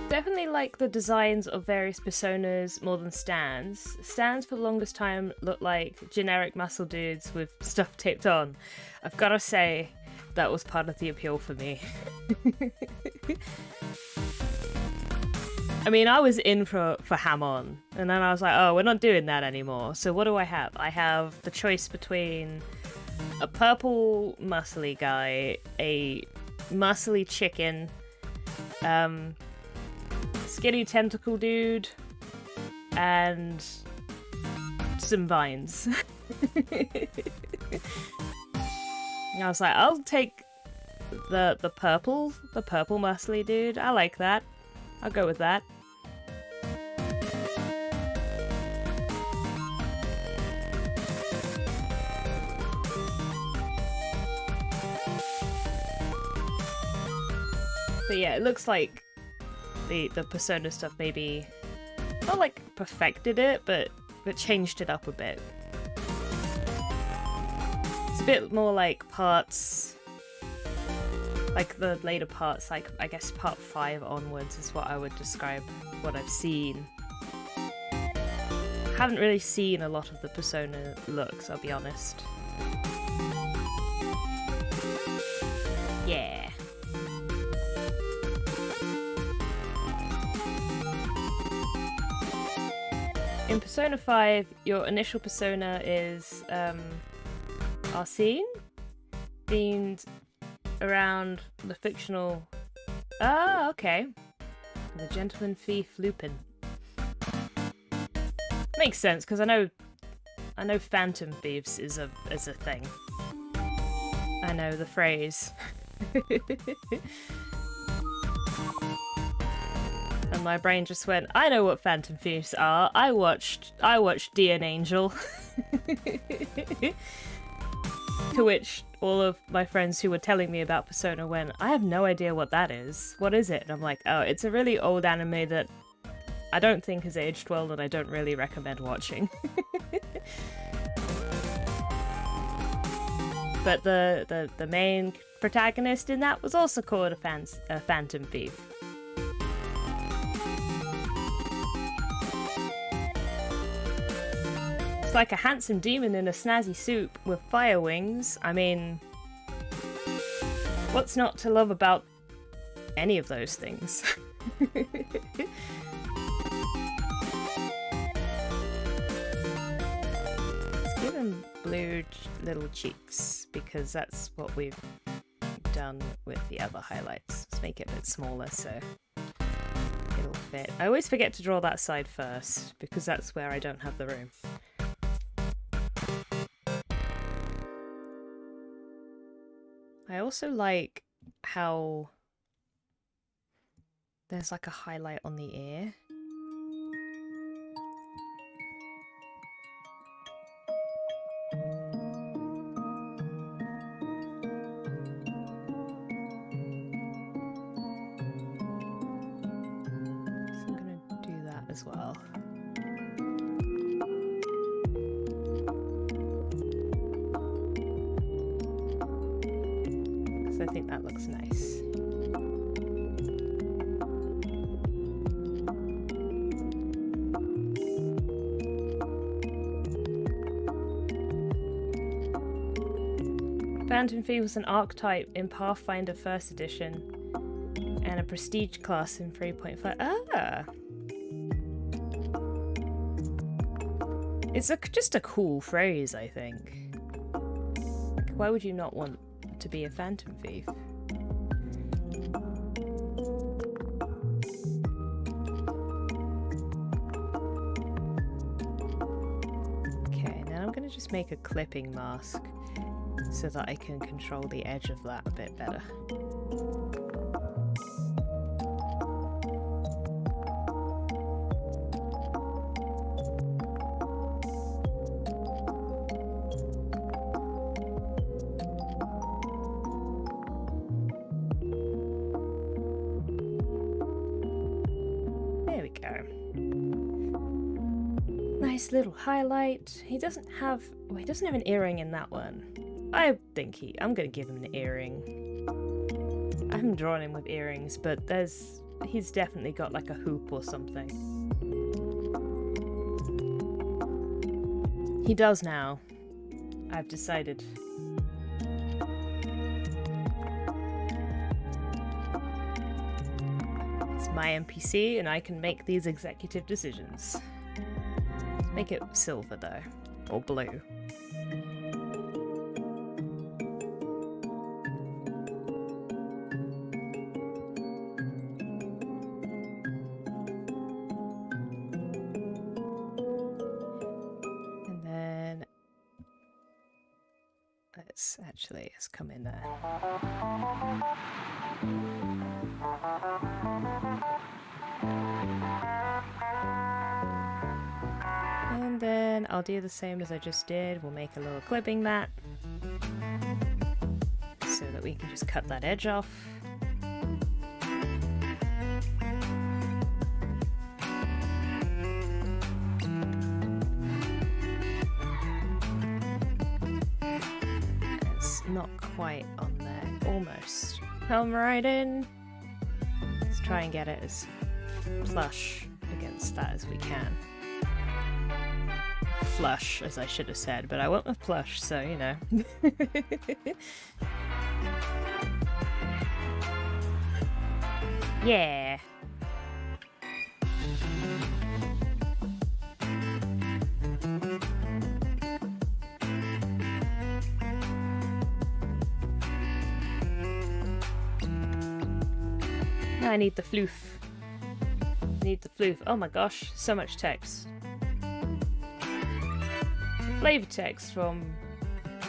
Definitely like the designs of various personas more than stands. Stands for the longest time looked like generic muscle dudes with stuff taped on. I've gotta say, that was part of the appeal for me. I mean, I was in for ham-on, and then I was like, oh, we're not doing that anymore. So what do I have? I have the choice between a purple muscly guy, a muscly chicken, skinny tentacle dude, and some vines. And I was like, I'll take the purple muscly dude. I like that. I'll go with that. But yeah, it looks like the persona stuff maybe not like perfected it, but changed it up a bit. It's a bit more like parts, like the later parts, like I guess part 5 onwards is what I would describe what I've seen. Haven't really seen a lot of the persona looks, I'll be honest. Yeah. In Persona 5, your initial persona is Arsene, themed around the fictional... Ah, okay. The Gentleman Thief Lupin. Makes sense, because I know Phantom Thieves is a thing. I know the phrase. And my brain just went, I know what Phantom Thieves are. I watched Dear Angel. To which all of my friends who were telling me about Persona went, I have no idea what that is. What is it? And I'm like, oh, it's a really old anime that I don't think has aged well and I don't really recommend watching. But the main protagonist in that was also called a Phantom Thief. It's like a handsome demon in a snazzy suit with fire wings. I mean, what's not to love about any of those things? Let's give him blue little cheeks, because that's what we've done with the other highlights. Let's make it a bit smaller so it'll fit. I always forget to draw that side first, because that's where I don't have the room. I also like how there's like a highlight on the ear. as well. So I think that looks nice. Phantom Thief was an archetype in Pathfinder 1st edition and a prestige class in 3.5. Ah! It's just a cool phrase, I think. Like, why would you not want to be a Phantom Thief? Okay, now I'm gonna just make a clipping mask so that I can control the edge of that a bit better. There we go. Nice little highlight. He doesn't have an earring in that one. I'm gonna give him an earring. I haven't drawn him with earrings, but he's definitely got like a hoop or something. He does now. I've decided. It's my NPC and I can make these executive decisions. Make it silver though, or blue. Let's come in there. And then I'll do the same as I just did. We'll make a little clipping mat so that we can just cut that edge off. Not quite on there, almost. Come right in. Let's try and get it as flush against that as we can. Flush, as I should have said, but I went with plush, so you know. Yeah. I need the floof. Oh my gosh, so much text. Flavor text from...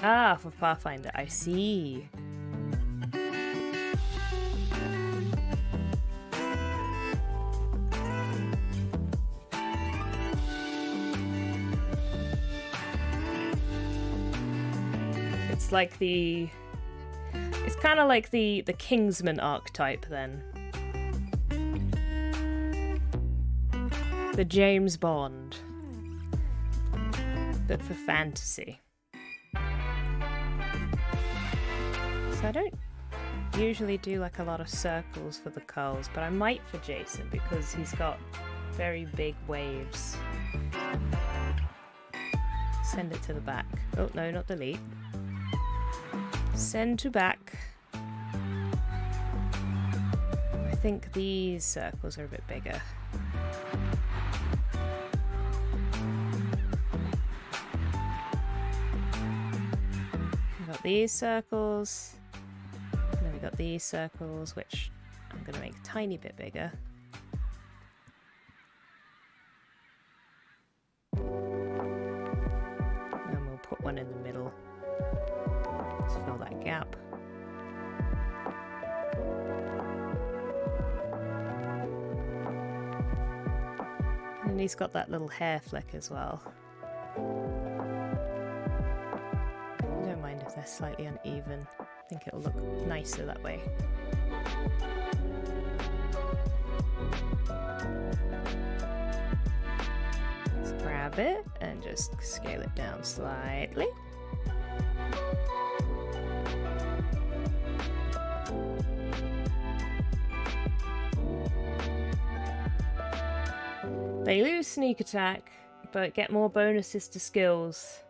Ah, for Pathfinder, I see. It's like the... It's kind of like the Kingsman archetype then. The James Bond, but for fantasy. So I don't usually do like a lot of circles for the curls, but I might for Jason because he's got very big waves. Send it to the back. Oh no, not delete. Send to back. I think these circles are a bit bigger. These circles, and then we got these circles, which I'm going to make a tiny bit bigger. And we'll put one in the middle to fill that gap. And he's got that little hair flick as well. They're slightly uneven. I think it'll look nicer that way. grab it and just scale it down slightly. They lose sneak attack, but get more bonuses to skills.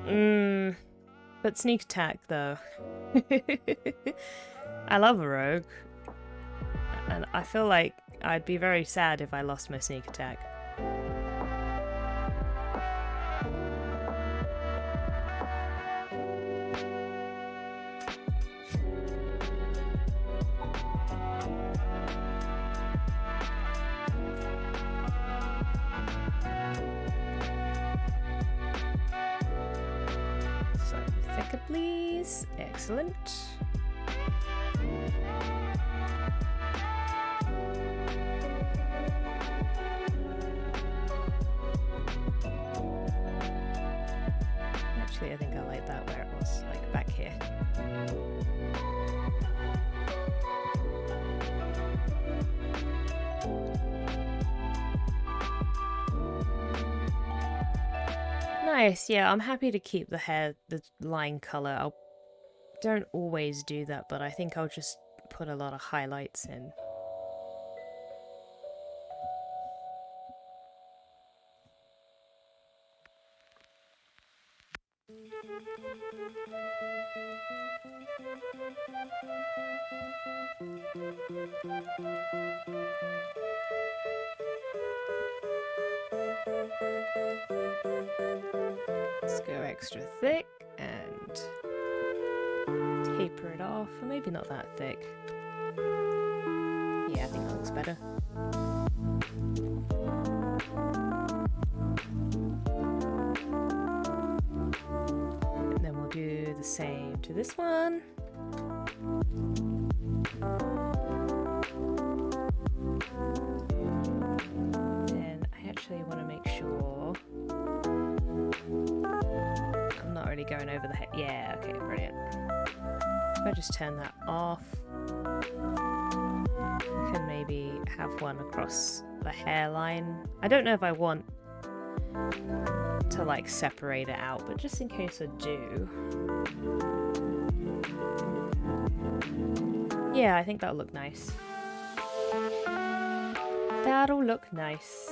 But sneak attack, though. I love a rogue. And I feel like I'd be very sad if I lost my sneak attack. Please. Excellent. Actually, I think I like that where it was, like back here. Nice, yeah, I'm happy to keep the line color. I don't always do that, but I think I'll just put a lot of highlights in. Let's go extra thick and taper it off, or maybe not that thick. Yeah, I think that looks better. And then we'll do the same to this one. Then I actually want to make sure I'm not really going over the head. Yeah, okay, brilliant. If I just turn that off, I can maybe have one across the hairline. I don't know if I want to like separate it out, but just in case I do. Yeah, I think that'll look nice. That'll look nice.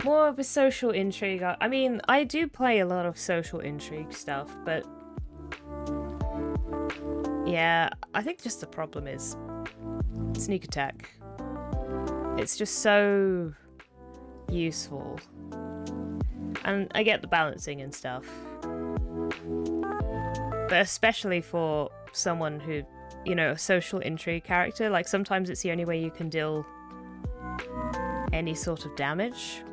More of a social intrigue. I mean, I do play a lot of social intrigue stuff, but yeah, I think just the problem is sneak attack. It's just so useful. And I get the balancing and stuff. But especially for someone who, you know, a social intrigue character, like sometimes it's the only way you can deal any sort of damage.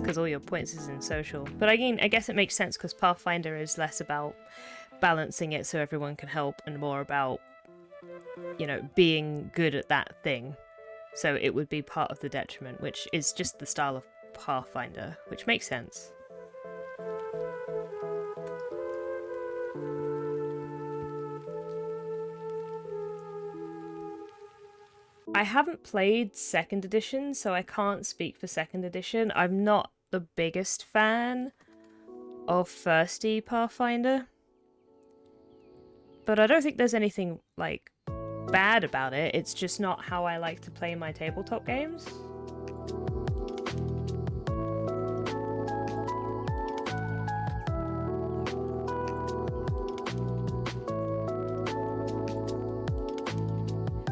Because all your points is in social. But again, I guess it makes sense because Pathfinder is less about balancing it so everyone can help and more about, you know, being good at that thing. So it would be part of the detriment, which is just the style of Pathfinder, which makes sense. I haven't played 2nd edition, so I can't speak for 2nd edition. I'm not the biggest fan of 1st Pathfinder. But I don't think there's anything, like, bad about it. It's just not how I like to play my tabletop games.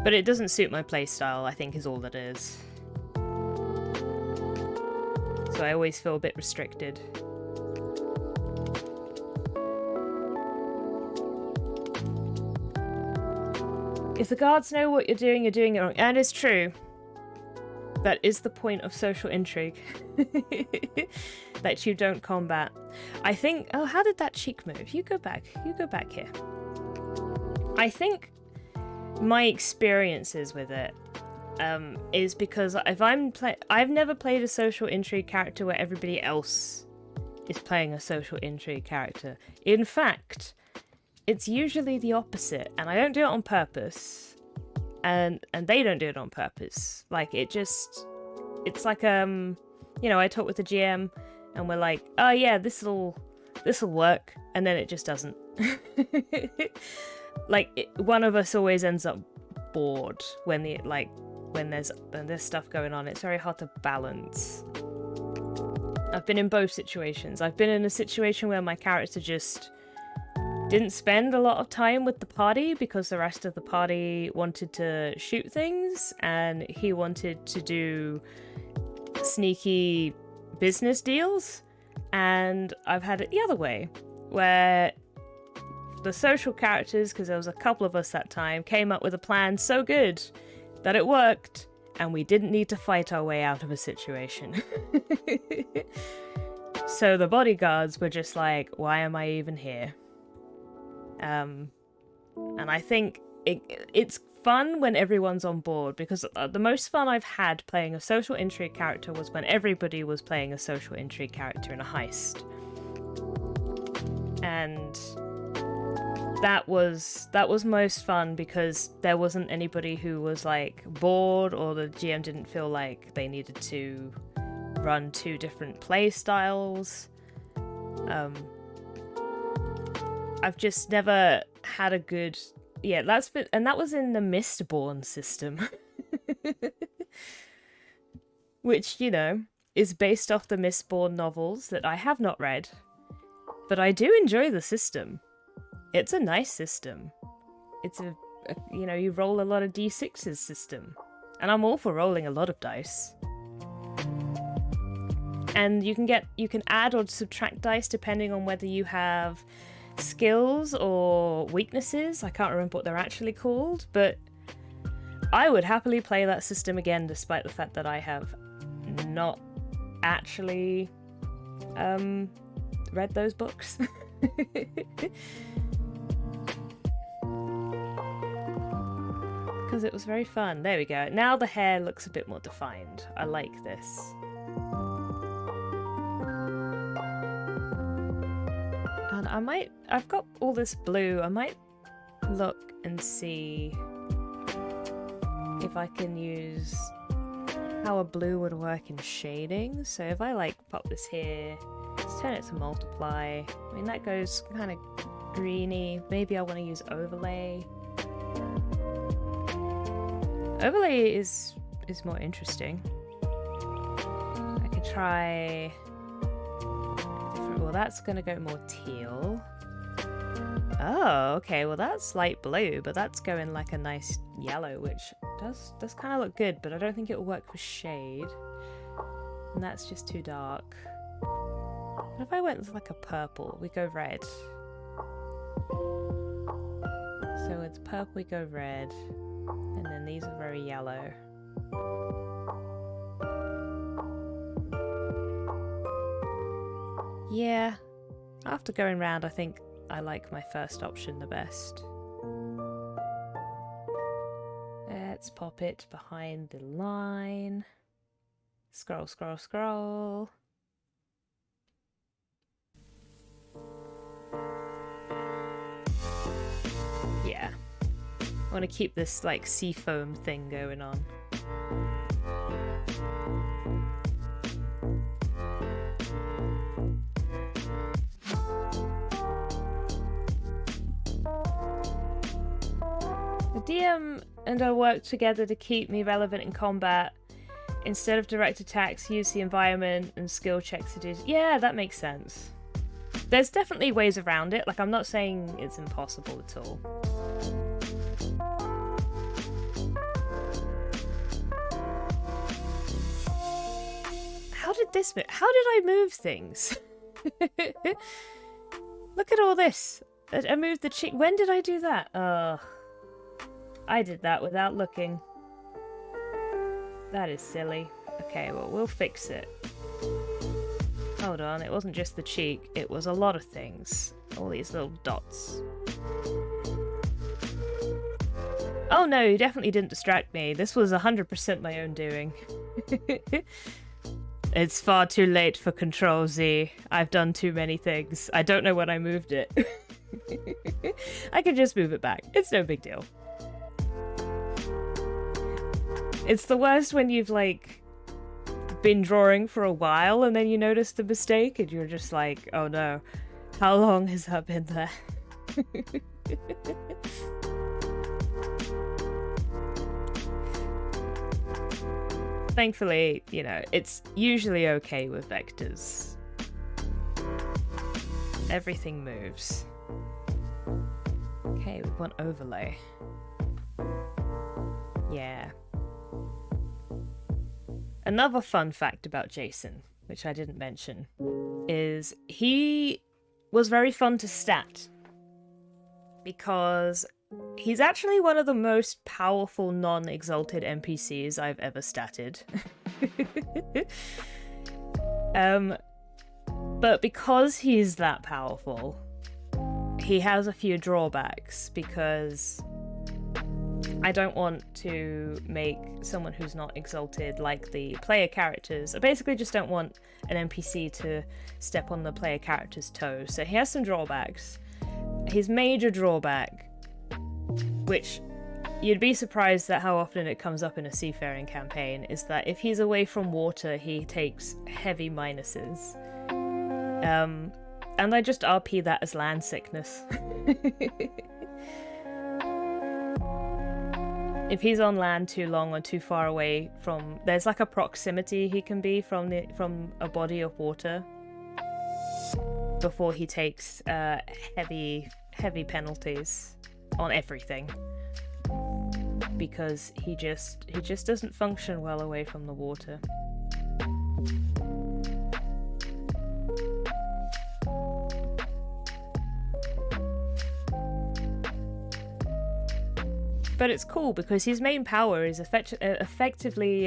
But it doesn't suit my playstyle, I think, is all that is. So I always feel a bit restricted. If the guards know what you're doing it wrong. And it's true. That is the point of social intrigue. that you don't combat. I think... Oh, how did that cheek move? You go back. You go back here. I think my experiences with it is because if I've never played a social intrigue character where everybody else is playing a social intrigue character. In fact, it's usually the opposite, and I don't do it on purpose, and they don't do it on purpose. Like, it's like, you know, I talk with the GM, and we're like, oh yeah, this'll work, and then it just doesn't. Like, one of us always ends up bored when there's stuff going on. It's very hard to balance. I've been in both situations. I've been in a situation where my character just didn't spend a lot of time with the party because the rest of the party wanted to shoot things and he wanted to do sneaky business deals. And I've had it the other way, where the social characters, because there was a couple of us that time, came up with a plan so good that it worked, and we didn't need to fight our way out of a situation. So the bodyguards were just like, why am I even here? And I think it's fun when everyone's on board, because the most fun I've had playing a social intrigue character was when everybody was playing a social intrigue character in a heist. And that was most fun because there wasn't anybody who was like bored, or the GM didn't feel like they needed to run two different play styles. I've just never had a good... Yeah, that was in the Mistborn system. Which, you know, is based off the Mistborn novels that I have not read. But I do enjoy the system. It's a nice system. It's a you know, you roll a lot of d6s system. And I'm all for rolling a lot of dice. And you can add or subtract dice depending on whether you have skills or weaknesses. I can't remember what they're actually called, but I would happily play that system again, despite the fact that I have not actually read those books. Because it was very fun. There we go. Now the hair looks a bit more defined. I like this. And I've got all this blue. I might look and see if I can use how a blue would work in shading. So if I like pop this here, let's turn it to multiply. I mean, that goes kind of greeny. Maybe I want to use overlay. Overlay is more interesting. I could try... Well, that's gonna go more teal. Oh, okay, well that's light blue, but that's going like a nice yellow, which does kind of look good, but I don't think it will work with shade. And that's just too dark. What if I went with like a purple? We go red. So it's purple, we go red. And then these are very yellow. Yeah, after going round, I think I like my first option the best. Let's pop it behind the line. Scroll, scroll, scroll. Yeah. I want to keep this like seafoam thing going on. The DM and I work together to keep me relevant in combat. Instead of direct attacks, use the environment and skill checks to do... Yeah, that makes sense. There's definitely ways around it. Like, I'm not saying it's impossible at all. How did this move? How did I move things? Look at all this. I moved the cheek. When did I do that? I did that without looking. That is silly. Okay, well, we'll fix it. Hold on, it wasn't just the cheek, it was a lot of things. All these little dots. Oh no, you definitely didn't distract me. This was 100% my own doing. It's far too late for Control Z. I've done too many things. I don't know when I moved it. I can just move it back. It's no big deal. It's the worst when you've, like, been drawing for a while and then you notice the mistake and you're just like, oh no, how long has that been there? Thankfully, you know, it's usually okay with vectors. Everything moves. Okay, we want overlay. Yeah. Another fun fact about Jason, which I didn't mention, is he was very fun to stat. Because he's actually one of the most powerful non-exalted NPCs I've ever statted. But because he's that powerful, he has a few drawbacks, because I don't want to make someone who's not exalted like the player characters. I basically just don't want an NPC to step on the player character's toes. So he has some drawbacks. His major drawback, which you'd be surprised at how often it comes up in a seafaring campaign, is that if he's away from water, he takes heavy minuses. And I just RP that as land sickness. If he's on land too long or too far away from... There's like a proximity he can be from a body of water before he takes heavy penalties on everything, because he just doesn't function well away from the water. But it's cool because his main power is effectively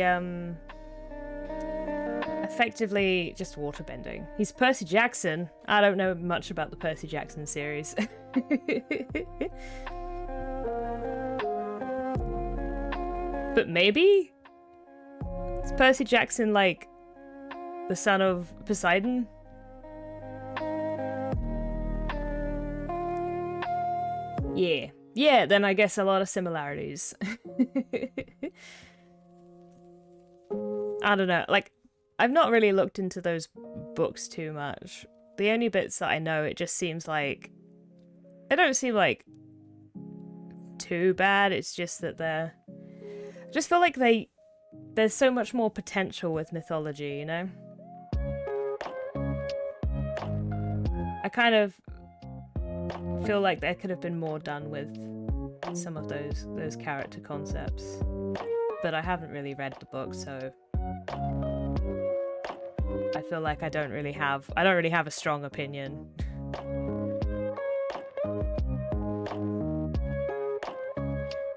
just waterbending. He's Percy Jackson. I don't know much about the Percy Jackson series. But maybe? Is Percy Jackson like the son of Poseidon? Yeah. Yeah, then I guess a lot of similarities. I don't know, like, I've not really looked into those books too much. The only bits that I know, it just seems like... They don't seem, like, too bad, it's just that they're... I just feel like there's so much more potential with mythology, you know? I kind of feel like there could have been more done with some of those character concepts, but I haven't really read the book, so I feel like I don't really have a strong opinion.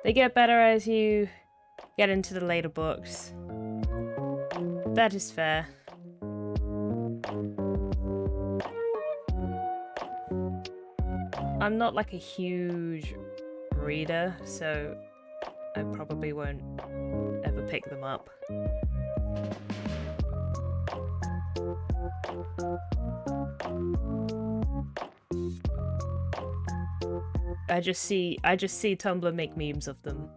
They get better as you get into the later books. That is fair. I'm not like a huge reader, so I probably won't ever pick them up. I just see Tumblr make memes of them.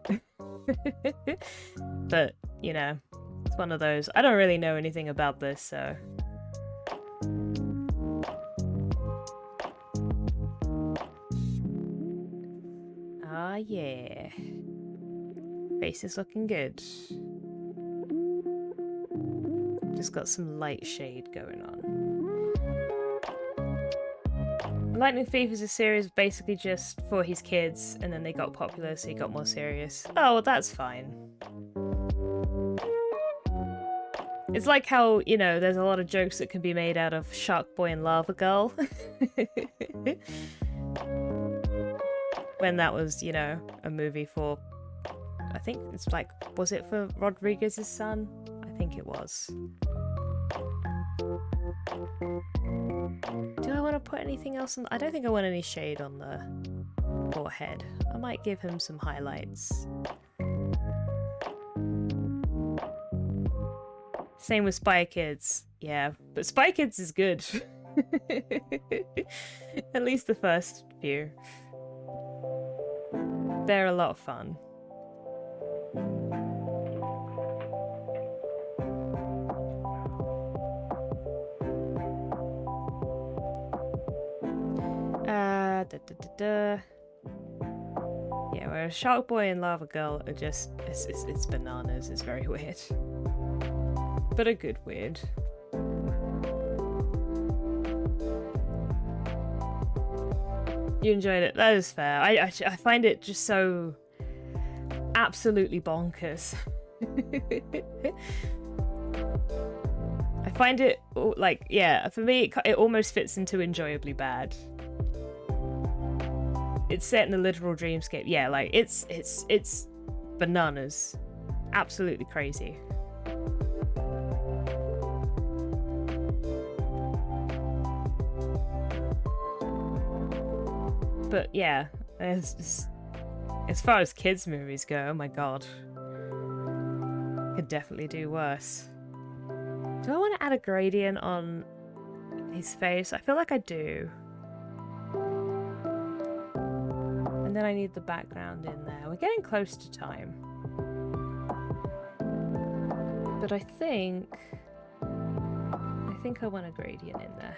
But, you know, it's one of those. I don't really know anything about this, so... Ah, yeah. Face is looking good. Just got some light shade going on. Lightning Thief is a series basically just for his kids, and then they got popular, so he got more serious. Oh, well, that's fine. It's like how, you know, there's a lot of jokes that can be made out of Shark Boy and Lava Girl. When that was, you know, a movie for... I think it's like... Was it for Rodriguez's son? I think it was. Do I want to put anything else on? I don't think I want any shade on the forehead. I might give him some highlights. Same with Spy Kids. Yeah, but Spy Kids is good. At least the first few. They're a lot of fun. Yeah, whereas Shark Boy and Lava Girl are just it's bananas. It's very weird, but a good weird. You enjoyed it. That is fair. I find it just so absolutely bonkers. I find it like, yeah, for me it almost fits into enjoyably bad. It's set in a literal dreamscape. Yeah, like it's bananas. Absolutely crazy. But yeah, as far as kids movies go, oh my god. Could definitely do worse. Do I want to add a gradient on his face? I feel like I do. And then I need the background in there. We're getting close to time. But I think I want a gradient in there.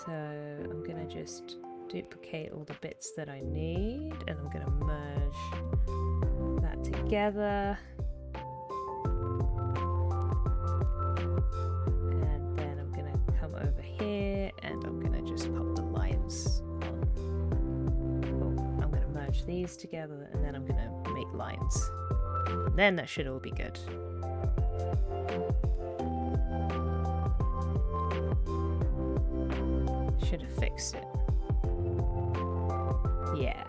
So I'm gonna just duplicate all the bits that I need, and I'm gonna merge that together. And then I'm gonna come over here and I'm gonna just pop the lines on. Well, I'm gonna merge these together and then I'm gonna make lines. And then that should all be good. Should have fixed it. Yeah.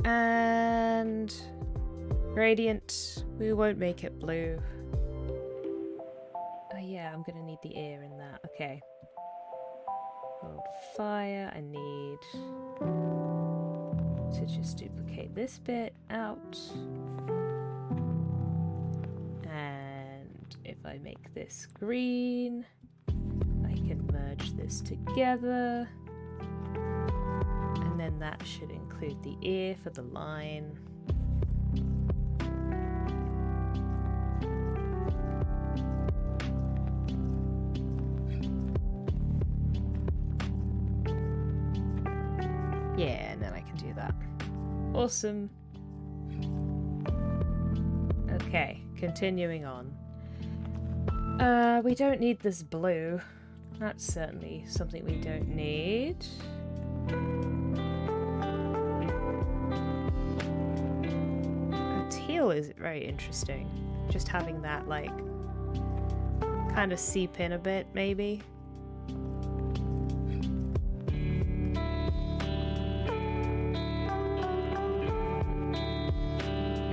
And gradient, we won't make it blue. Oh yeah, I'm gonna need the ear in that. Okay. Hold fire, I need to just duplicate this bit out. And if I make this green, I can merge this together, and then that should include the ear for the line. Yeah, and then I can do that. Awesome. Okay, continuing on. We don't need this blue. That's certainly something we don't need. Teal is very interesting. Just having that, like, kind of seep in a bit, maybe.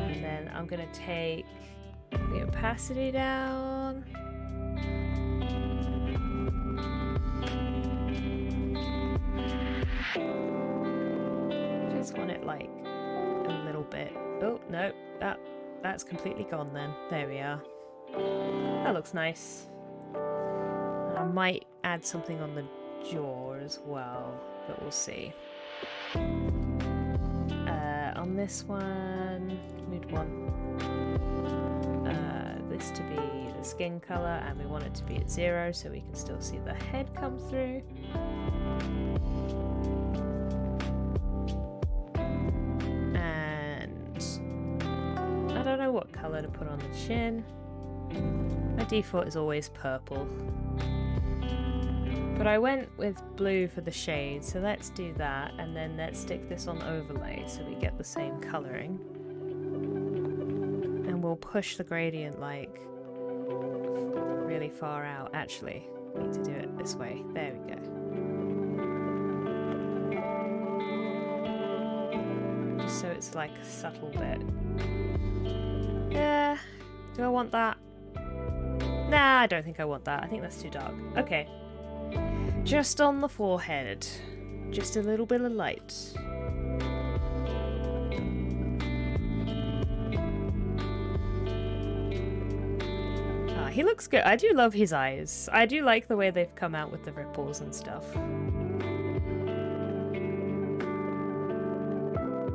And then I'm gonna take the opacity down. Just want it like a little bit. Oh no, that's completely gone then. There we are. That looks nice. I might add something on the jaw as well, but we'll see. On this one, we'd want this to be the skin color, and we want it to be at 0 so we can still see the head come through. I don't know what colour to put on the chin. My default is always purple. But I went with blue for the shade, so let's do that, and then let's stick this on overlay so we get the same colouring. And we'll push the gradient like really far out. Actually, we need to do it this way. There we go. Just so it's like a subtle bit. Yeah, Do I want that? Nah, I don't think I want that. I think that's too dark. Okay. Just on the forehead. Just a little bit of light. Ah, he looks good. I do love his eyes. I do like the way they've come out with the ripples and stuff.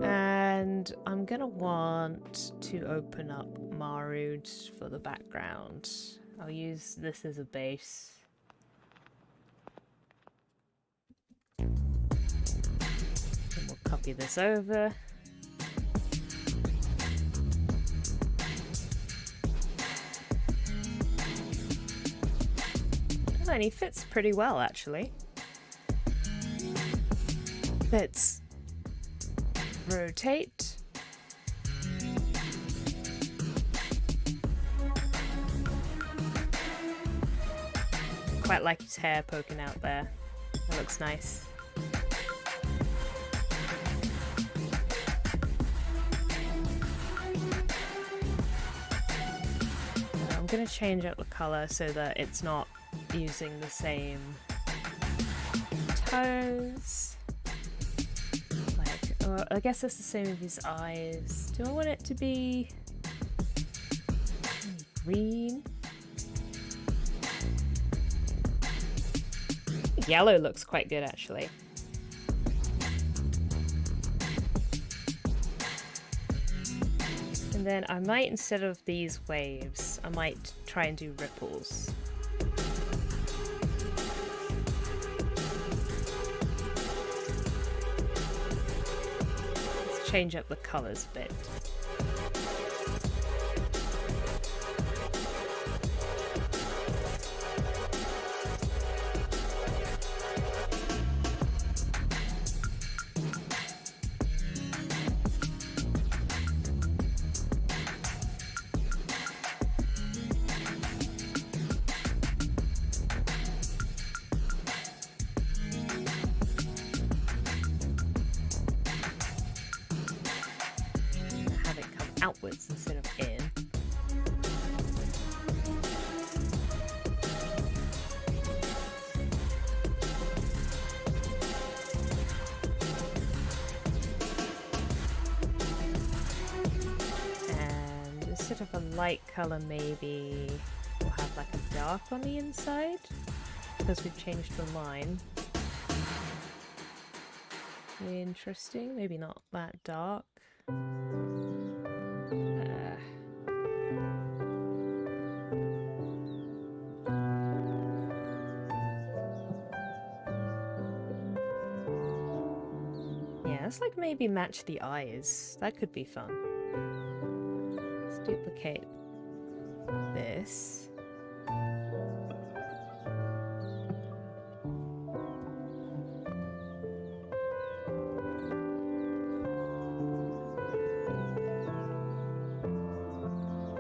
And I'm gonna want to open up Marud for the background. I'll use this as a base. And we'll copy this over. Oh, and he fits pretty well, actually. Let's rotate. Quite like his hair poking out there. That looks nice. I'm going to change up the color so that it's not using the same tones. Like, I guess that's the same with his eyes. Do I want it to be green? Yellow looks quite good, actually. And then I might, instead of these waves, I might try and do ripples. Let's change up the colors a bit. Outwards instead of in. And instead of a light color, maybe we'll have like a dark on the inside because we've changed the line. Interesting, maybe not that dark. Let's like maybe match the eyes. That could be fun. Let's duplicate this.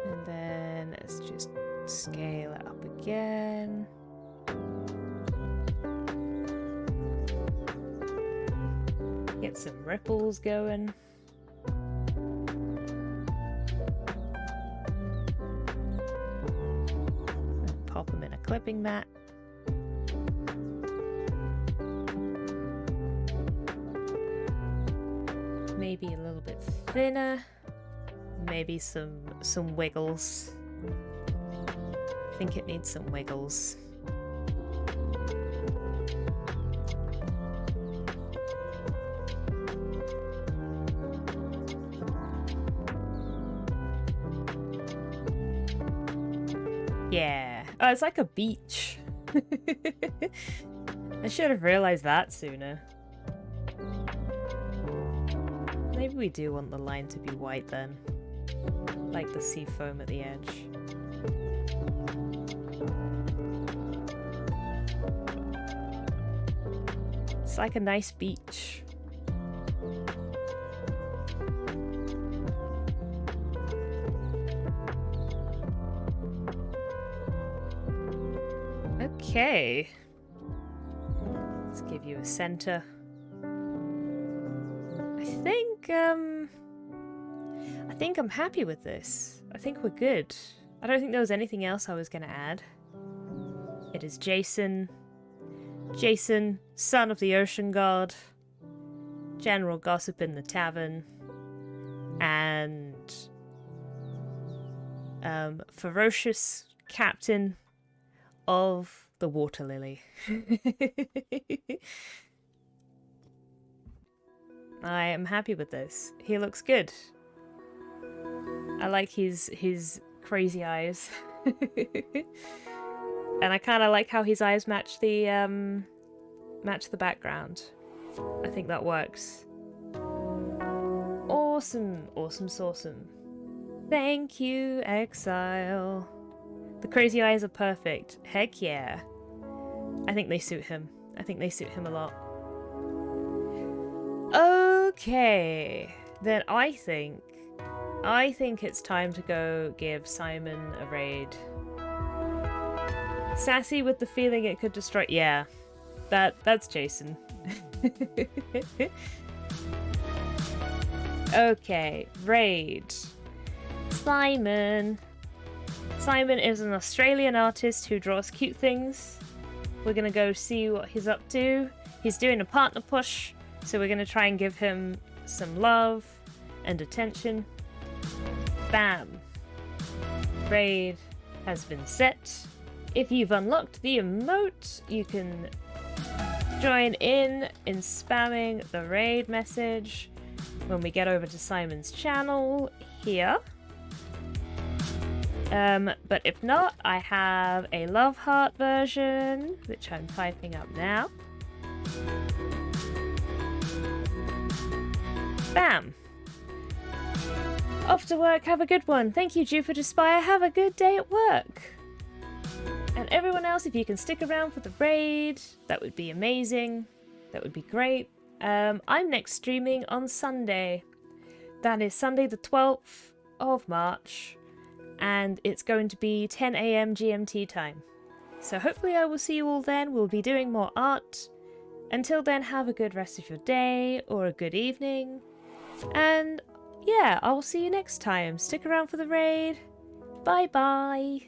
And then let's just scale it up again. Get some ripples going. And pop them in a clipping mat. Maybe a little bit thinner. Maybe some wiggles. I think it needs some wiggles. Yeah. Oh, it's like a beach. I should have realized that sooner. Maybe we do want the line to be white then. Like the sea foam at the edge. It's like a nice beach. Okay. Let's give you a center. I think I'm happy with this. I think we're good. I don't think there was anything else I was going to add. It is Jason. Jason, son of the ocean god. General gossip in the tavern. And ferocious captain of the water lily. I am happy with this. He looks good. I like his crazy eyes. And I kind of like how his eyes match the background. I think that works. Awesome, awesome, awesome. Thank you, Exile. The crazy eyes are perfect. Heck yeah. I think they suit him. I think they suit him a lot. Okay. Then I think it's time to go give Simon a raid. Sassy with the feeling it could destroy. Yeah. That's Jason. Okay, raid. Simon. Simon is an Australian artist who draws cute things. We're gonna go see what he's up to. He's doing a partner push, so we're gonna try and give him some love and attention. Bam. Raid has been set. If you've unlocked the emote, you can join in spamming the raid message when we get over to Simon's channel here. But if not, I have a love heart version, which I'm typing up now. Bam! Off to work, have a good one. Thank you, Jupiter Spire, have a good day at work. And everyone else, if you can stick around for the raid, that would be amazing. That would be great. I'm next streaming on Sunday. That is Sunday the 12th of March. And it's going to be 10 AM GMT time. So hopefully I will see you all then. We'll be doing more art. Until then, have a good rest of your day or a good evening. And yeah, I will see you next time. Stick around for the raid. Bye bye.